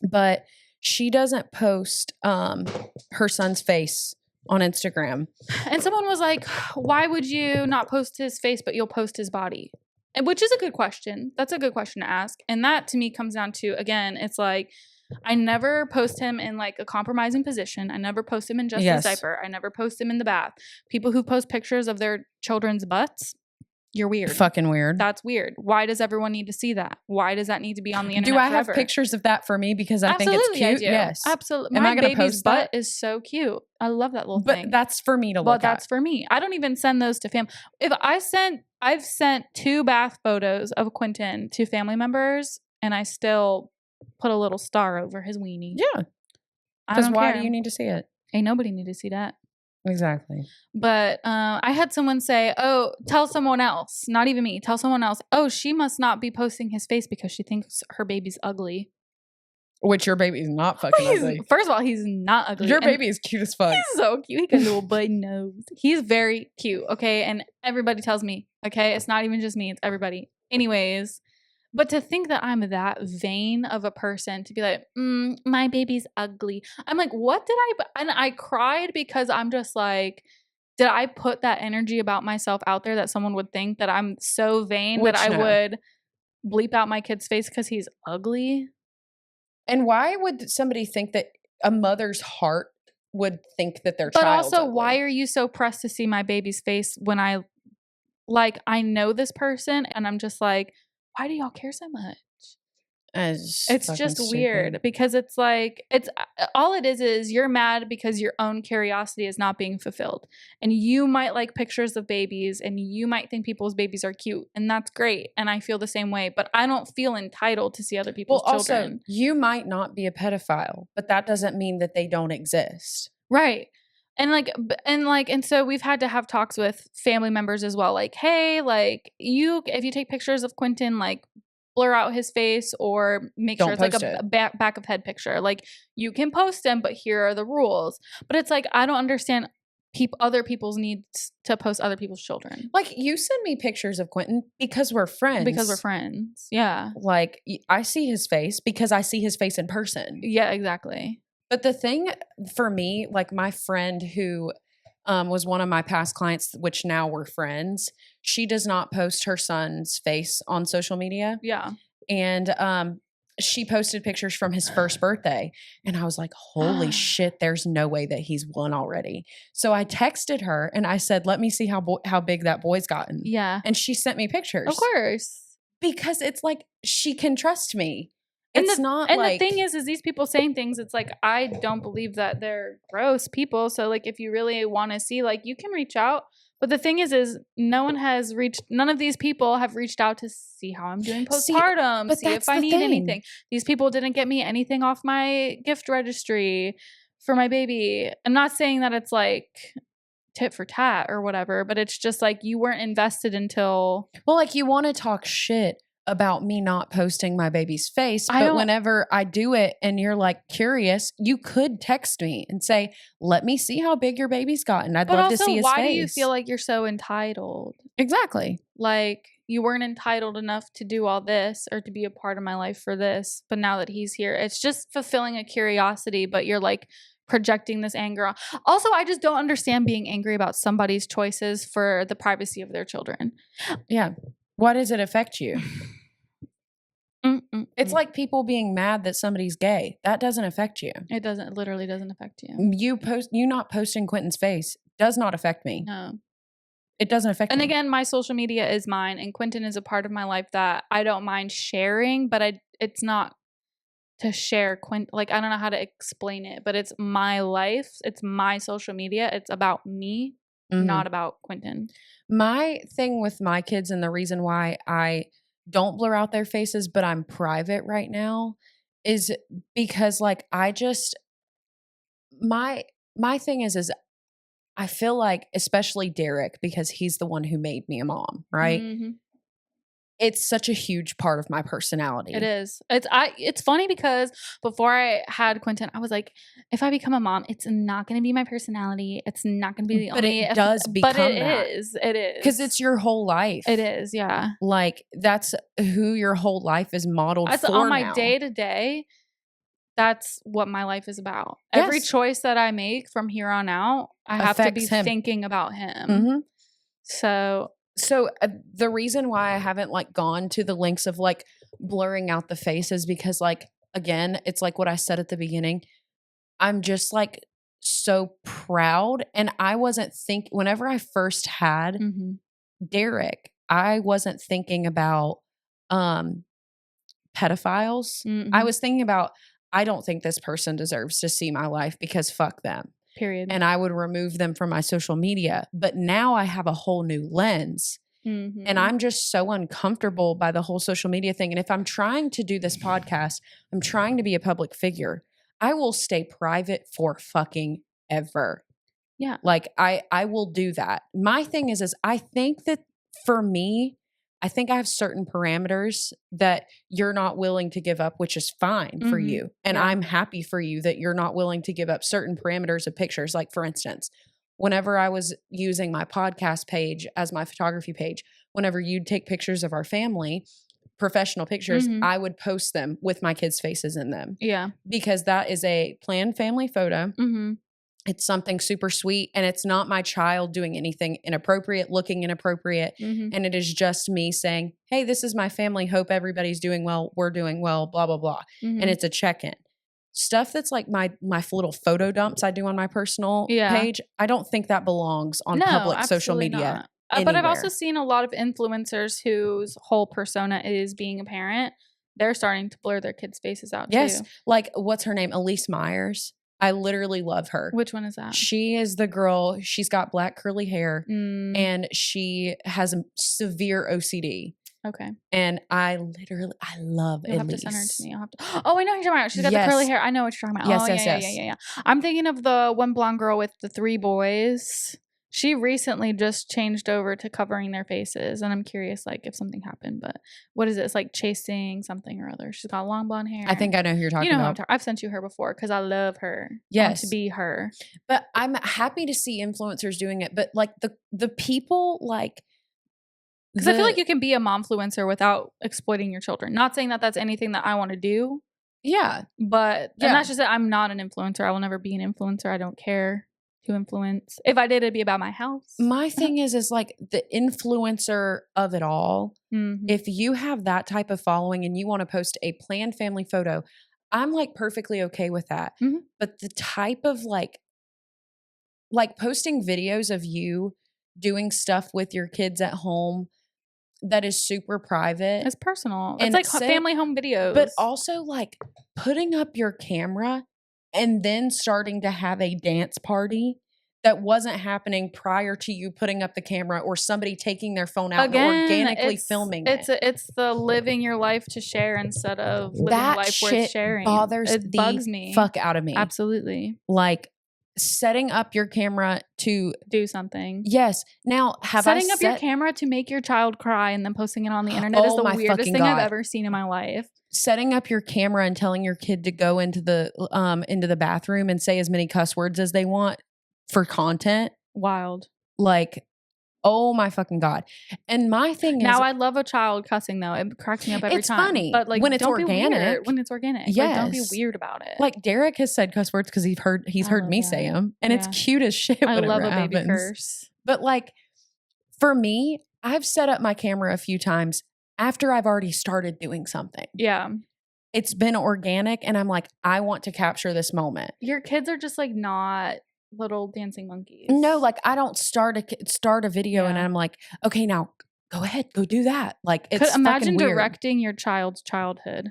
But she doesn't post her son's face on Instagram. And someone was like, why would you not post his face, but you'll post his body? And which is a good question. That's a good question to ask. And that to me comes down to, again, it's like, I never post him in like a compromising position. I never post him in just his diaper. I never post him in the bath. People who post pictures of their children's butts, you're weird. Fucking weird. That's weird. Why does everyone need to see that? Why does that need to be on the internet Do I forever? have pictures of that for me because I think it's cute? I do. Yes. Absolutely. Am My I gonna baby's post butt that? is so cute. I love that little But thing. that's for me to look Well, at. that's for me. I don't even send those to family. I've sent 2 bath photos of Quentin to family members, and I still put a little star over his weenie. Yeah. Because why do you need to see it? Ain't nobody need to see that. Exactly. But I had someone say, oh, tell someone else, not even me, tell someone else, oh, she must not be posting his face because she thinks her baby's ugly. Which your baby's not fucking ugly. First of all, he's not ugly. Your baby is cute as fuck. He's so cute. He got a little button nose. He's very cute, okay? And everybody tells me, okay? It's not even just me, it's everybody. Anyways, but to think that I'm that vain of a person to be like, my baby's ugly. I'm like, what did and I cried because I'm just like, did I put that energy about myself out there that someone would think that I'm so vain that I would bleep out my kid's face because he's ugly? And why would somebody think that a mother's heart would think that their But child's also, ugly? why are you so pressed to see my baby's face when I know this person and I'm just like, why do y'all care so much? It's It's just weird because it's like, it's all it is you're mad because your own curiosity is not being fulfilled. And you might like pictures of babies and you might think people's babies are cute, and that's great. And I feel the same way, but I don't feel entitled to see other people's children. Also, you might not be a pedophile, but that doesn't mean that they don't exist. Right. And so we've had to have talks with family members as well. Like, hey, like if you take pictures of Quentin, like blur out his face or make Don't sure it's like post a it. back of head picture. Like you can post them, but here are the rules. But it's like, I don't understand other people's needs to post other people's children. Like, you send me pictures of Quentin because we're friends. Because we're friends. Yeah. Like, I see his face because I see his face in person. Yeah, exactly. But the thing for me, like my friend who was one of my past clients, which now we're friends, she does not post her son's face on social media. Yeah. And she posted pictures from his first birthday. And I was like, holy shit, there's no way that he's one already. So I texted her and I said, let me see how big that boy's gotten. Yeah. And she sent me pictures. Of course. Because it's like, she can trust me. And It's not like. And the thing is these people saying things, it's like, I don't believe that they're gross people. So like, if you really want to see, like, you can reach out. But the thing is none of these people have reached out to see how I'm doing postpartum, see if I need anything. These people didn't get me anything off my gift registry for my baby. I'm not saying that it's like tit for tat or whatever, but it's just like you weren't invested until. Well, like you want to talk shit about me not posting my baby's face, but whenever I do it and you're like curious, you could text me and say, let me see how big your baby's gotten. I'd love to see his face. Why do you feel like you're so entitled? Exactly. Like you weren't entitled enough to do all this or to be a part of my life for this, but now that he's here, it's just fulfilling a curiosity, but you're like projecting this anger on. Also, I just don't understand being angry about somebody's choices for the privacy of their children. Yeah. Why does it affect you? It's like people being mad that somebody's gay. That doesn't affect you. It doesn't. It literally doesn't affect you. You not posting Quentin's face does not affect me. No. It doesn't affect me. And again, my social media is mine, and Quentin is a part of my life that I don't mind sharing, but it's not to share Quentin. Like, I don't know how to explain it, but it's my life. It's my social media. It's about me, not about Quentin. My thing with my kids and the reason why I don't blur out their faces, but I'm private right now is because like I just my thing is I feel like, especially Derek, because he's the one who made me a mom, right? Mm-hmm. It's such a huge part of my personality. It is. It's funny because before I had Quentin, I was like, if I become a mom, it's not going to be my personality. It's not going to be the only. But it does become that. But it is. It is. Because it's your whole life. It is, yeah. Like, that's who your whole life is modeled that's for on my now. day-to-day. That's what my life is about. Yes. Every choice that I make from here on out, I have to be thinking about him. Mm-hmm. So the reason why I haven't like gone to the lengths of like blurring out the face is because like, again, it's like what I said at the beginning. I'm just like so proud. And I wasn't whenever I first had Derek, I wasn't thinking about pedophiles. I was thinking about, I don't think this person deserves to see my life because fuck them. Period. And I would remove them from my social media. But now I have a whole new lens. And I'm just so uncomfortable by the whole social media thing. And if I'm trying to do this podcast, I'm trying to be a public figure, I will stay private for fucking ever. Yeah. Like I will do that. My thing is I think that for me, I think I have certain parameters that you're not willing to give up, which is fine for you. And I'm happy for you that you're not willing to give up certain parameters of pictures. Like, for instance, whenever I was using my podcast page as my photography page, whenever you'd take pictures of our family, professional pictures, I would post them with my kids' faces in them. Yeah. Because that is a planned family photo. It's something super sweet, and it's not my child doing anything inappropriate, looking inappropriate. And it is just me saying, hey, this is my family. Hope everybody's doing well. We're doing well, blah, blah, blah. And it's a check-in. Stuff that's like my little photo dumps I do on my personal page. I don't think that belongs on public social media. But I've also seen a lot of influencers whose whole persona is being a parent. They're starting to blur their kids' faces out too. Like what's her name? Elise Myers. I literally love her. Which one is that? She is the girl. She's got black curly hair and she has a severe OCD. Okay. And I love You'll Elise. have to send her to me. Oh, I know who you're talking about. She's got the curly hair. I know what you're talking about. Yeah. I'm thinking of the one blonde girl with the 3 boys. She recently just changed over to covering their faces, and I'm curious, like, if something happened. But what is it? It's like chasing something or other. She's got long blonde hair. I think I know who you're talking about. I've sent you her before because I love her. Yes, I want to be her. But I'm happy to see influencers doing it. But like the people, like, because I feel like you can be a momfluencer without exploiting your children. Not saying that that's anything that I want to do. Yeah, but and that's just that I'm not an influencer. I will never be an influencer. I don't care to influence. If I did, it'd be about my house. My thing is like the influencer of it all. If you have that type of following and you want to post a planned family photo, I'm like perfectly okay with that. But the type of like posting videos of you doing stuff with your kids at home that is super private. It's personal. It's like family home videos. But also like putting up your camera and then starting to have a dance party that wasn't happening prior to you putting up the camera or somebody taking their phone out and organically filming it. It's the living your life to share instead of living life worth sharing. It bugs me. Fuck out of me. Absolutely. Like setting up your camera to do something. Yes. Now, setting up your camera to make your child cry and then posting it on the internet is the weirdest thing I've ever seen in my life. Setting up your camera and telling your kid to go into the bathroom and say as many cuss words as they want for content. Wild. Like, oh my fucking God. And my thing is, now I love a child cussing though. It cracks me up every time. It's funny. But like when it's organic. When it's organic. Yes. Like, don't be weird about it. Like Derek has said cuss words because he's heard me say them. And it's cute as shit. I love a baby curse. But like for me, I've set up my camera a few times after I've already started doing something. Yeah. It's been organic and I'm like, I want to capture this moment. Your kids are just like not little dancing monkeys. No, like I don't start a video and I'm like, okay, now go ahead, go do that. Like it's imagine weird. directing your child's childhood.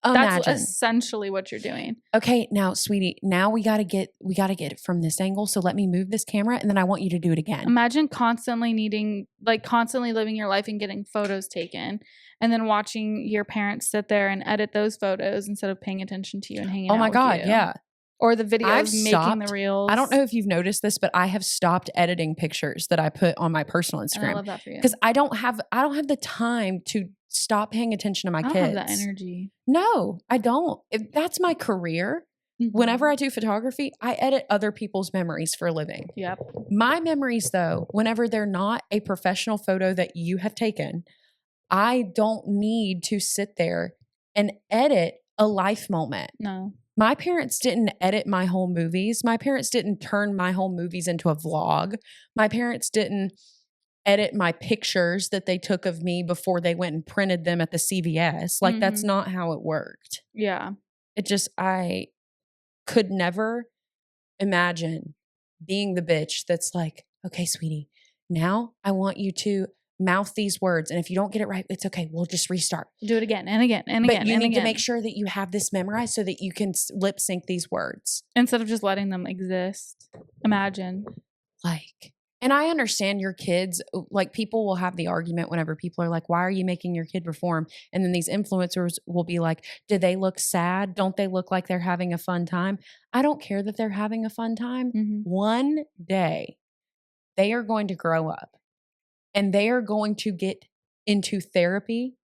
Imagine. That's essentially what you're doing. Okay, now, sweetie, now we gotta get it from this angle. So let me move this camera, and then I want you to do it again. Imagine constantly living your life and getting photos taken, and then watching your parents sit there and edit those photos instead of paying attention to you and hanging out. Oh my God, yeah. Or the videos making the reels. I don't know if you've noticed this, but I have stopped editing pictures that I put on my personal Instagram. And I love that for you because I don't have the time to stop paying attention to my kids. I don't have that energy. No, I don't. That's my career. Whenever I do photography, I edit other people's memories for a living. Yep. My memories, though, whenever they're not a professional photo that you have taken, I don't need to sit there and edit a life moment. No. My parents didn't edit my home movies. My parents didn't turn my home movies into a vlog. My parents didn't edit my pictures that they took of me before they went and printed them at the CVS. Like, that's not how it worked. Yeah. I could never imagine being the bitch that's like, okay, sweetie, now I want you to mouth these words. And if you don't get it right, it's okay. We'll just restart. Do it again and again and but again. You and need again. to make sure that you have this memorized so that you can lip sync these words. Instead of just letting them exist. Imagine. And I understand your kids, like people will have the argument whenever people are like, why are you making your kid perform? And then these influencers will be like, do they look sad? Don't they look like they're having a fun time? I don't care that they're having a fun time. One day they are going to grow up and they are going to get into therapy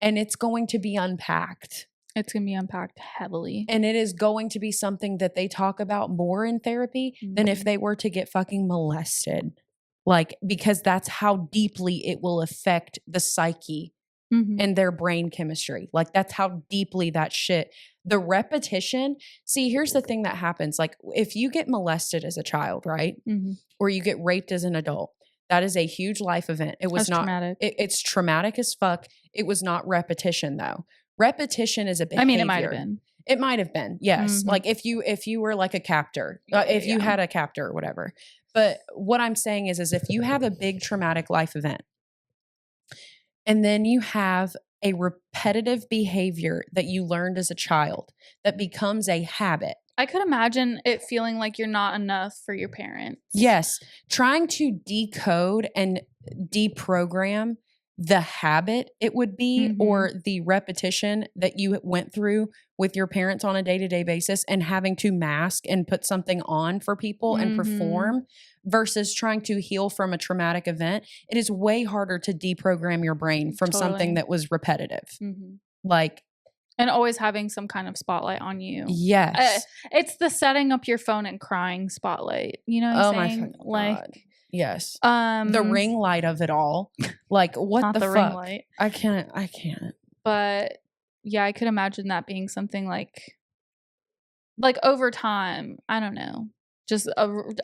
and it's going to be unpacked. It's going to be unpacked heavily. And it is going to be something that they talk about more in therapy than if they were to get fucking molested. Like, because that's how deeply it will affect the psyche and their brain chemistry. Like, that's how deeply that shit The repetition. See, here's the thing that happens. Like if you get molested as a child, right? Mhm. Or you get raped as an adult, that is a huge life event. It was That's not traumatic. It's traumatic as fuck. It was not repetition though. Repetition is a behavior. I mean, it might have been. It might have been, yes. Mhm. Like if you were like a captor, Yeah, if you yeah. had a captor or whatever. But what I'm saying is if you have a big traumatic life event, and then you have a repetitive behavior that you learned as a child that becomes a habit. I could imagine it feeling like you're not enough for your parents. Yes, trying to decode and deprogram the habit it would be or the repetition that you went through with your parents on a day-to-day basis and having to mask and put something on for people and perform versus trying to heal from a traumatic event. It is way harder to deprogram your brain from something that was repetitive. Like, and always having some kind of spotlight on you. yes. It's the setting up your phone and crying spotlight. You know what I'm saying? My fucking Like, God. Yes. The ring light of it all. Like, what not the the fuck? ring light. I can't. But yeah, I could imagine that being something like over time. I don't know. Just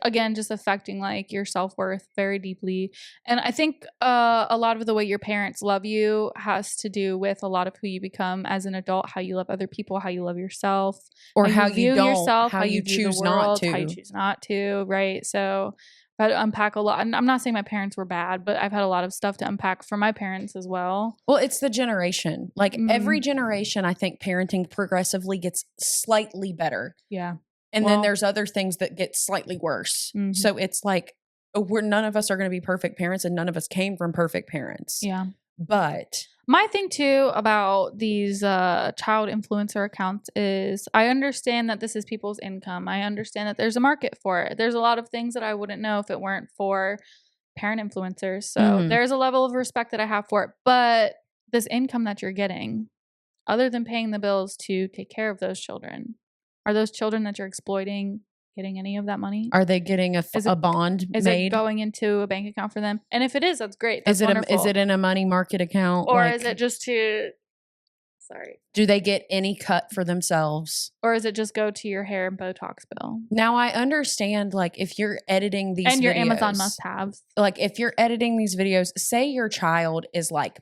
again, just affecting like your self-worth very deeply. And I think a lot of the way your parents love you has to do with a lot of who you become as an adult, how you love other people, how you love yourself, Or how you view don't, yourself, how you view choose the not world, to. how you choose not to, right? So I had to unpack a lot. And I'm not saying my parents were bad, but I've had a lot of stuff to unpack from my parents as well. Well, it's the generation. Like every generation, I think parenting progressively gets slightly better. Yeah. And then there's other things that get slightly worse. So it's like none of us are going to be perfect parents and none of us came from perfect parents. Yeah. But my thing too about these child influencer accounts is I understand that this is people's income. I understand that there's a market for it. There's a lot of things that I wouldn't know if it weren't for parent influencers. So there's a level of respect that I have for it. But this income that you're getting, other than paying the bills to take care of those children, are those children that you're exploiting getting any of that money? Are they getting a bond is made? It going into a bank account for them? And if it is, that's great. That's is it in a money market account? Or is it just to do they get any cut for themselves? Or is it just go to your hair and Botox bill? Now I understand, like, if you're editing these and your videos, Amazon must-haves. Like if you're editing these videos, say your child is like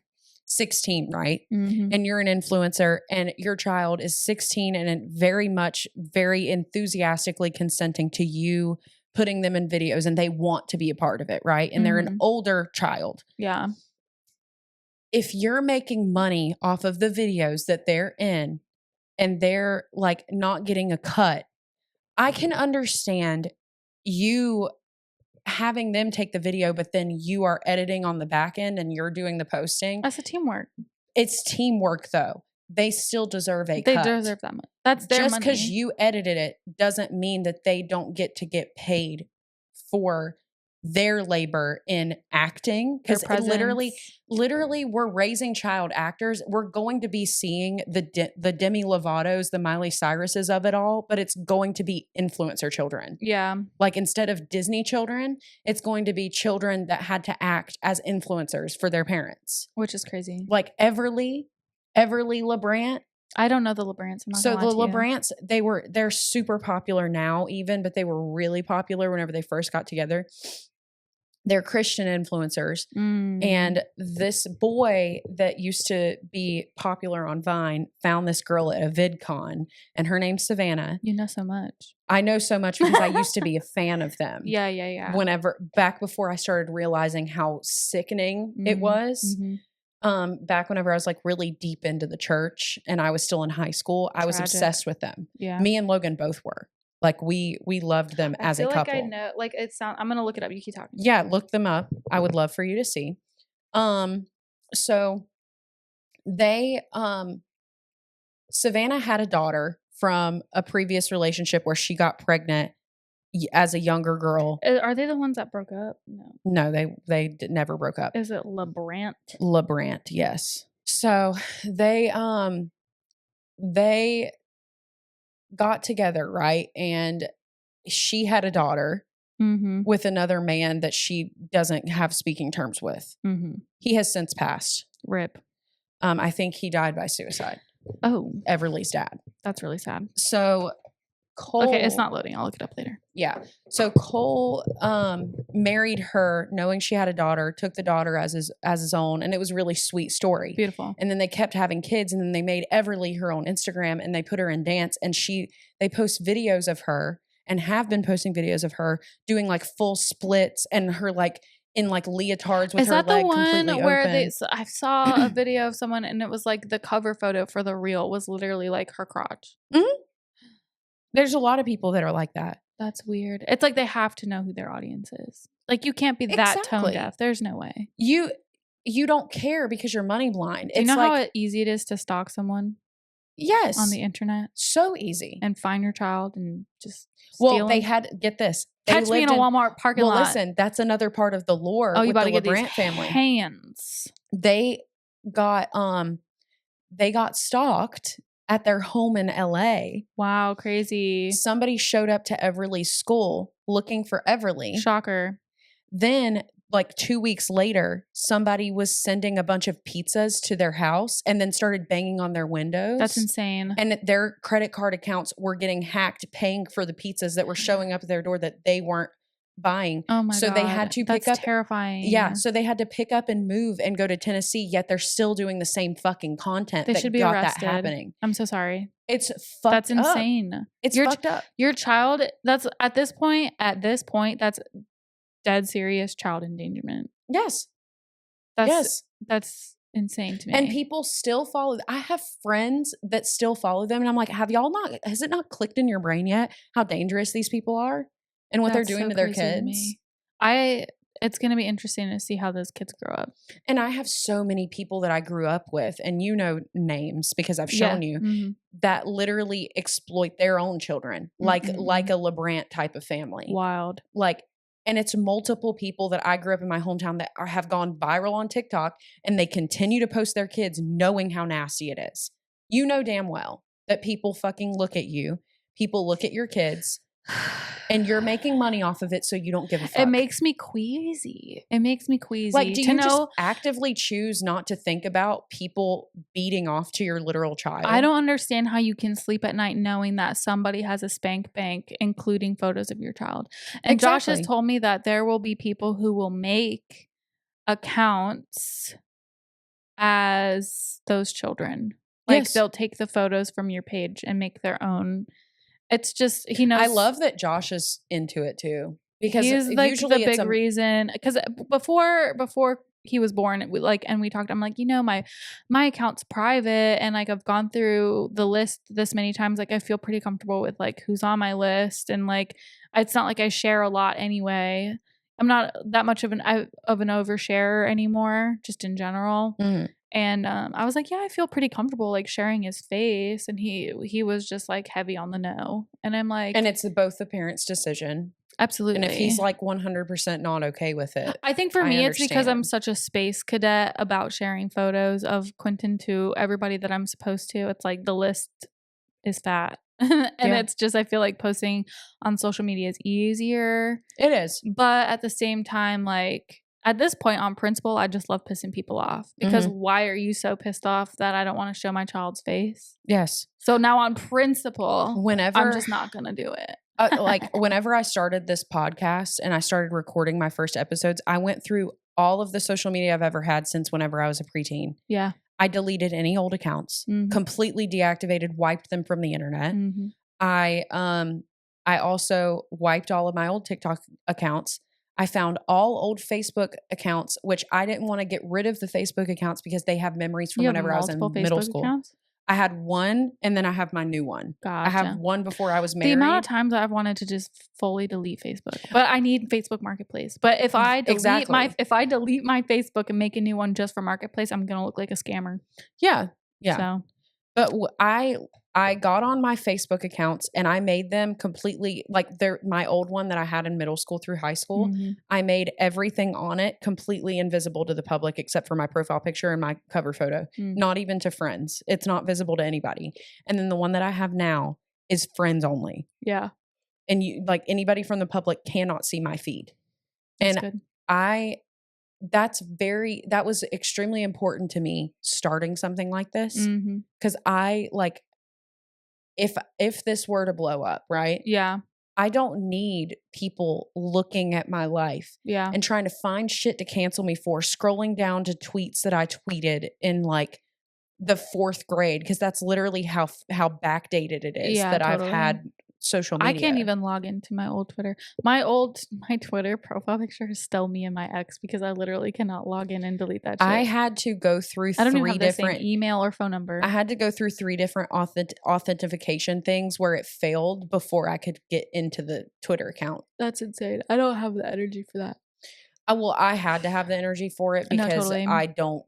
16, right? And you're an influencer and your child is 16 and very enthusiastically consenting to you putting them in videos and they want to be a part of it, right? And they're an older child. Yeah. If you're making money off of the videos that they're in and they're like not getting a cut, I can understand you having them take the video, but then you are editing on the back end and you're doing the posting. That's a teamwork. It's teamwork though. They still deserve a cut. They deserve that money. That's their money. Just because you edited it doesn't mean that they don't get to get paid for their labor in acting, because literally we're raising child actors. We're going to be seeing the Demi Lovato's, the Miley Cyruses of it all, but it's going to be influencer children. Yeah. Like instead of Disney children, it's going to be children that had to act as influencers for their parents. Which is crazy. Like Everly LeBrant. I don't know the LeBrants. I'm not So gonna the lie to you. LeBrants, they're super popular now even, but they were really popular whenever they first got together. They're Christian influencers. And this boy that used to be popular on Vine found this girl at a VidCon and her name's Savannah. You know so much. I know so much because I used to be a fan of them. Yeah. Back before I started realizing how sickening it was. Back whenever I was like really deep into the church and I was still in high school, I was obsessed with them. Yeah. Me and Logan both were. Like we loved them as a couple. Like I know, like it sounds. I'm gonna look it up. You keep talking. Yeah, look them up. I would love for you to see. So they Savannah had a daughter from a previous relationship where she got pregnant as a younger girl. Are they the ones that broke up? No, they never broke up. Is it LeBrant? LeBrant, yes. So they got together, right? And she had a daughter with another man that she doesn't have speaking terms with. He has since passed. RIP. I think he died by suicide. Oh, Everly's dad. that's really sad. So Cole. Okay, it's not loading. I'll look it up later. Yeah. So Cole married her knowing she had a daughter, took the daughter as his own, and it was a really sweet story. Beautiful. And then they kept having kids, and then they made Everly her own Instagram, and they put her in dance, and they post videos of her and have been posting videos of her doing like full splits and her like in like leotards with Is her that leg the one completely where open. I saw a video of someone and it was like the cover photo for the reel was literally like her crotch. Mhm. There's a lot of people that are like that. That's weird. It's like they have to know who their audience is. Like you can't be that tone Exactly. deaf. There's no way. You don't care because you're money blind. Do you It's know like, how easy it is to stalk someone yes, on the internet so easy. and find your child and just steal Well, they them? had get this. They Catch me in lived a Walmart parking well, lot. listen, that's another part of the lore Oh, you with about the to get LeBrant these family. hands. They got stalked at their home in LA. Wow, crazy. Somebody showed up to Everly's school looking for Everly. Shocker. Then, like 2 weeks later, somebody was sending a bunch of pizzas to their house and then started banging on their windows. That's insane. And their credit card accounts were getting hacked, paying for the pizzas that were showing up at their door that they weren't buying. Oh my God. So they had to pick That's up. terrifying. Yeah. So they had to pick up and move and go to Tennessee, yet they're still doing the same fucking content They that should be got arrested. that happening. I'm so sorry. It's fucked That's insane. up. It's Your fucked up. Your child, that's at this point, that's dead serious child endangerment. Yes. That's insane to me. And people still follow. I have friends that still follow them. And I'm like, has it not clicked in your brain yet how dangerous these people are and what That's they're doing so to their crazy kids? me. It's going to be interesting to see how those kids grow up. And I have so many people that I grew up with, and you know names because I've shown you, Mhm. that literally exploit their own children, like a LeBrant type of family. Wild. And it's multiple people that I grew up in my hometown that have gone viral on TikTok, and they continue to post their kids knowing how nasty it is. You know damn well that people fucking look at you. People look at your kids and you're making money off of it, so you don't give a fuck. It makes me queasy. Like, do you just actively choose not to think about people beating off to your literal child? I don't understand how you can sleep at night knowing that somebody has a spank bank, including photos of your child. And Josh has told me that there will be people who will make accounts as those children. Like they'll take the photos from your page and make their own. It's just, he knows. I love that Josh is into it too, because he's like usually the big reason. Because before he was born, and we talked. I'm like, my account's private, and like I've gone through the list this many times. Like I feel pretty comfortable with like who's on my list, and like it's not like I share a lot anyway. I'm not that much of an oversharer anymore, just in general. Mm-hmm. And I was like, yeah, I feel pretty comfortable like sharing his face. And he was just like heavy on the no. And I'm like, and it's both the parent's decision. Absolutely. And if he's like 100% not okay with it, I think for me, it's because I'm understand. such a space cadet about sharing photos of Quentin to everybody that I'm supposed to. It's like the list is fat. And it's just, I feel like posting on social media is easier. It is. But at the same time, like, at this point, on principle, I just love pissing people off because why are you so pissed off that I don't want to show my child's face? Yes. So now on principle, whenever I'm just not going to do it. Like whenever I started this podcast and I started recording my first episodes, I went through all of the social media I've ever had since whenever I was a preteen. Yeah. I deleted any old accounts, completely deactivated, wiped them from the internet. I also wiped all of my old TikTok accounts. I found all old Facebook accounts, which I didn't want to get rid of the Facebook accounts because they have memories from whenever I was in middle school. Accounts? I had one, and then I have my new one. Gotcha. I have one before I was married. The amount of times I've wanted to just fully delete Facebook, but I need Facebook Marketplace. But if I delete my Facebook and make a new one just for Marketplace, I'm gonna look like a scammer. Yeah. So, but I got on my Facebook accounts and I made them completely like my old one that I had in middle school through high school. I made everything on it completely invisible to the public except for my profile picture and my cover photo. Not even to friends. It's not visible to anybody. And then the one that I have now is friends only. Yeah. And you like anybody from the public cannot see my feed. That's and good. that was extremely important to me starting something like this. Mm-hmm. Cause I like, if this were to blow up, right? Yeah. I don't need people looking at my life Yeah. and trying to find shit to cancel me for, scrolling down to tweets that I tweeted in like the 4th grade. Cause that's literally how backdated it is that totally. I've had social media. I can't even log into my old Twitter. My Twitter profile picture is still me and my ex because I literally cannot log in and delete that shit. I had to go through I don't even 3 have the same different email or phone number. I had to go through 3 different authentication things where it failed before I could get into the Twitter account. That's insane. I don't have the energy for that. Well, I had to have the energy for it because totally. I don't.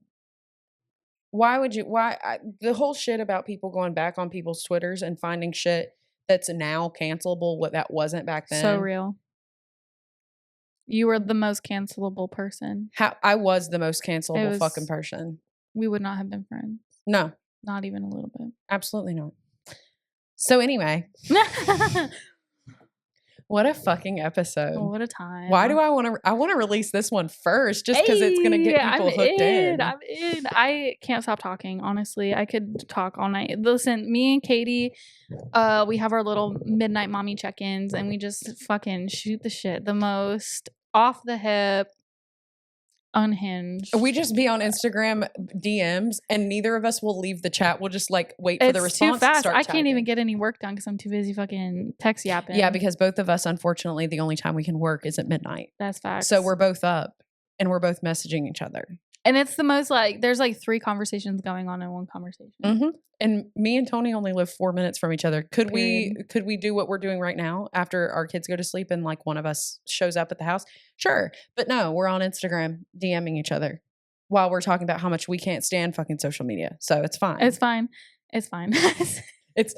Why would you? The whole shit about people going back on people's Twitters and finding shit that's now cancelable, what that wasn't back then. So real. You were the most cancelable person. I was the most cancelable fucking person. We would not have been friends. No. Not even a little bit. Absolutely not. So anyway. What a fucking episode. Oh, what a time. Why do I want to release this one first just because it's going to get people hooked in. I'm in. I can't stop talking, honestly. I could talk all night. Listen, me and Katie, we have our little midnight mommy check-ins and we just fucking shoot the shit. The most off the hip, unhinged. We just be on Instagram DMs and neither of us will leave the chat. We'll just like wait for the response. It's too fast. Start I can't even get any work done because I'm too busy fucking text yapping. Yeah, because both of us, unfortunately, the only time we can work is at midnight. That's facts. So we're both up and we're both messaging each other. And it's the most like, there's like 3 conversations going on in one conversation. Mm-hmm. And me and Toni only live 4 minutes from each other. Could Period. we do what we're doing right now after our kids go to sleep and like one of us shows up at the house? Sure. But no, we're on Instagram DMing each other while we're talking about how much we can't stand fucking social media. So it's fine. It's fine. It's fine. It's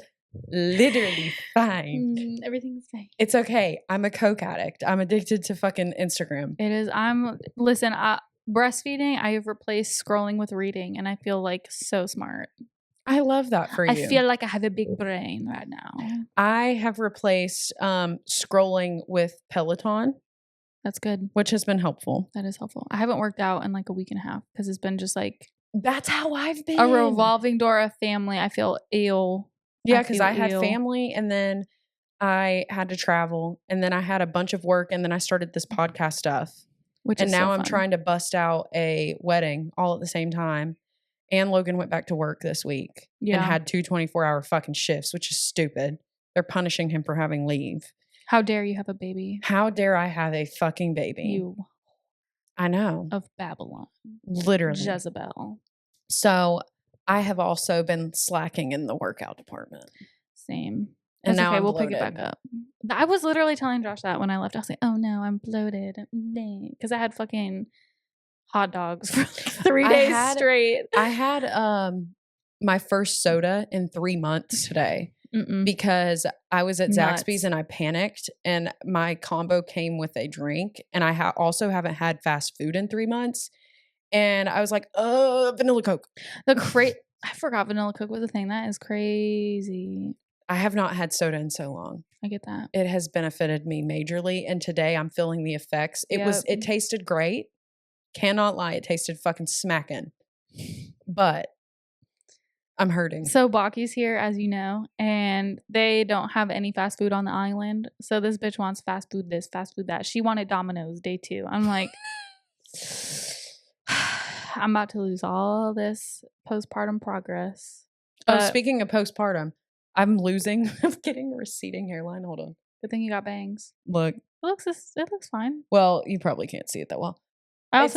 literally fine. Everything's fine. It's okay. I'm a Coke addict. I'm addicted to fucking Instagram. It is. Listen, breastfeeding, I have replaced scrolling with reading and I feel like so smart. I love that for you. I feel like I have a big brain right now. I have replaced scrolling with Peloton. That's good. Which has been helpful. That is helpful. I haven't worked out in like a week and a half because it's been just like. That's how I've been. A revolving door of family. I feel ill. Yeah, because I had family and then I had to travel and then I had a bunch of work and then I started this podcast stuff. And now I'm trying to bust out a wedding all at the same time. And Logan went back to work this week and had 2 24-hour fucking shifts, which is stupid. They're punishing him for having leave. How dare you have a baby? How dare I have a fucking baby? You. I know. Of Babylon. Literally. Jezebel. So I have also been slacking in the workout department. Same. And now okay, I'm we'll bloated. pick it back up. I was literally telling Josh that when I left. I was like, oh no, I'm bloated. Because I had fucking hot dogs for like 3 days straight. I had my first soda in 3 months today because I was at Zaxby's and I panicked and my combo came with a drink and I also haven't had fast food in 3 months and I was like, vanilla Coke. I forgot vanilla Coke was a thing. That is crazy. I have not had soda in so long. I get that. It has benefited me majorly and today I'm feeling the effects. It tasted great. Cannot lie, it tasted fucking smacking. But I'm hurting. So Baki's here, as you know, and they don't have any fast food on the island. So this bitch wants fast food this, fast food that. She wanted Domino's day 2. I'm like, I'm about to lose all this postpartum progress. Speaking of postpartum, I'm getting a receding hairline. Hold on. Good thing you got bangs. Look. It looks fine. Well, you probably can't see it that well. I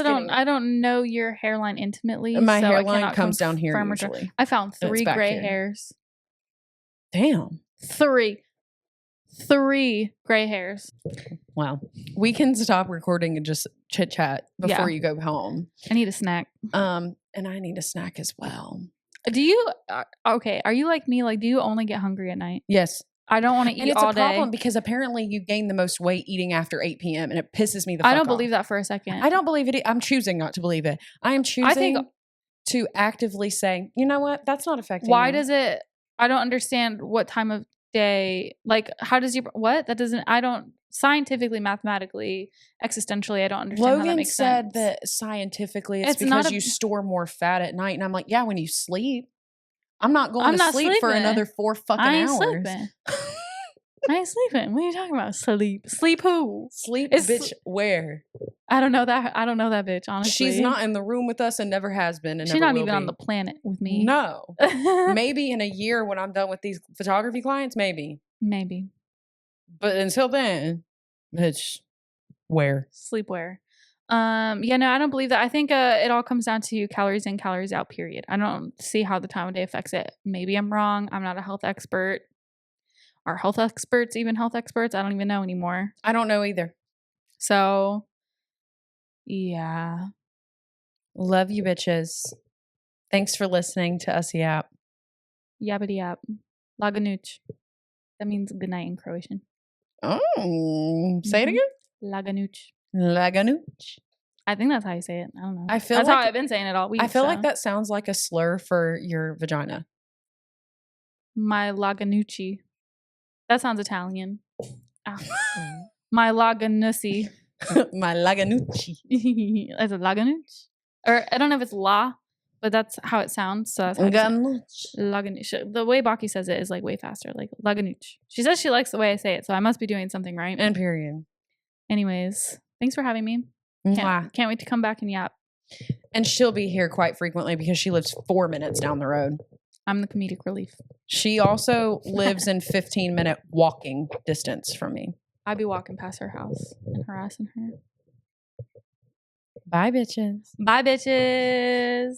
don't know your hairline intimately. My so hairline comes down here usually. I found 3 gray hairs. Damn. 3 gray hairs. Wow. We can stop recording and just chit chat before you go home. I need a snack. And I need a snack as well. Do you are you like me? Like, do you only get hungry at night? Yes. I don't want to eat all day. It's a problem because apparently you gain the most weight eating after 8 p.m. and it pisses me the fuck off. I don't believe that for a second. I don't believe it. I'm choosing not to believe it. I am choosing to actively say, you know what? That's not affecting Why me. does it? I don't understand what time of day. Like, how does that doesn't, I don't scientifically, mathematically, existentially, I don't understand how that Logan makes said sense. that scientifically it's It's not because a- you store more fat at night. And I'm like, yeah, when you sleep. I'm not going I'm to not sleep for sleeping. another 4 fucking I ain't hours. sleeping. I ain't sleeping. What are you talking about? Sleep. Sleep who? Sleep, It's- bitch, where? I don't know that. I don't know that bitch, honestly. She's not in the room with us and never has been and She's never not will even be. on the planet with me. No. Maybe in a year when I'm done with these photography clients, maybe. Maybe. But until then, bitch, where? Sleepwear. Yeah, no, I don't believe that. I think it all comes down to calories in, calories out, period. I don't see how the time of day affects it. Maybe I'm wrong. I'm not a health expert. Are health experts even health experts? I don't even know anymore. I don't know either. So, yeah. Love you, bitches. Thanks for listening to us yap. Yabbity yap. Laganuch. That means good night in Croatian. Oh, say it Mhm. again. Laganuch. Laganuch. I think that's how you say it. I don't know. I feel that's like how I've been saying it all week. I feel so. like that sounds like a slur for your vagina. My Laganucci. That sounds Italian. Ow. My Laganucci. My laganucci. Is it Laganucci? Or I don't know if it's La, but that's how it sounds. So that's how Ganucci. Laganucci. The way Baki says it is like way faster, like Laganucci. She says she likes the way I say it, so I must be doing something right. And period. Anyways, thanks for having me. Mwah. Can't wait to come back and yap. And she'll be here quite frequently because she lives 4 minutes down the road. I'm the comedic relief. She also lives in 15-minute walking distance from me. I'd be walking past her house and harassing her. Bye, bitches. Bye, bitches.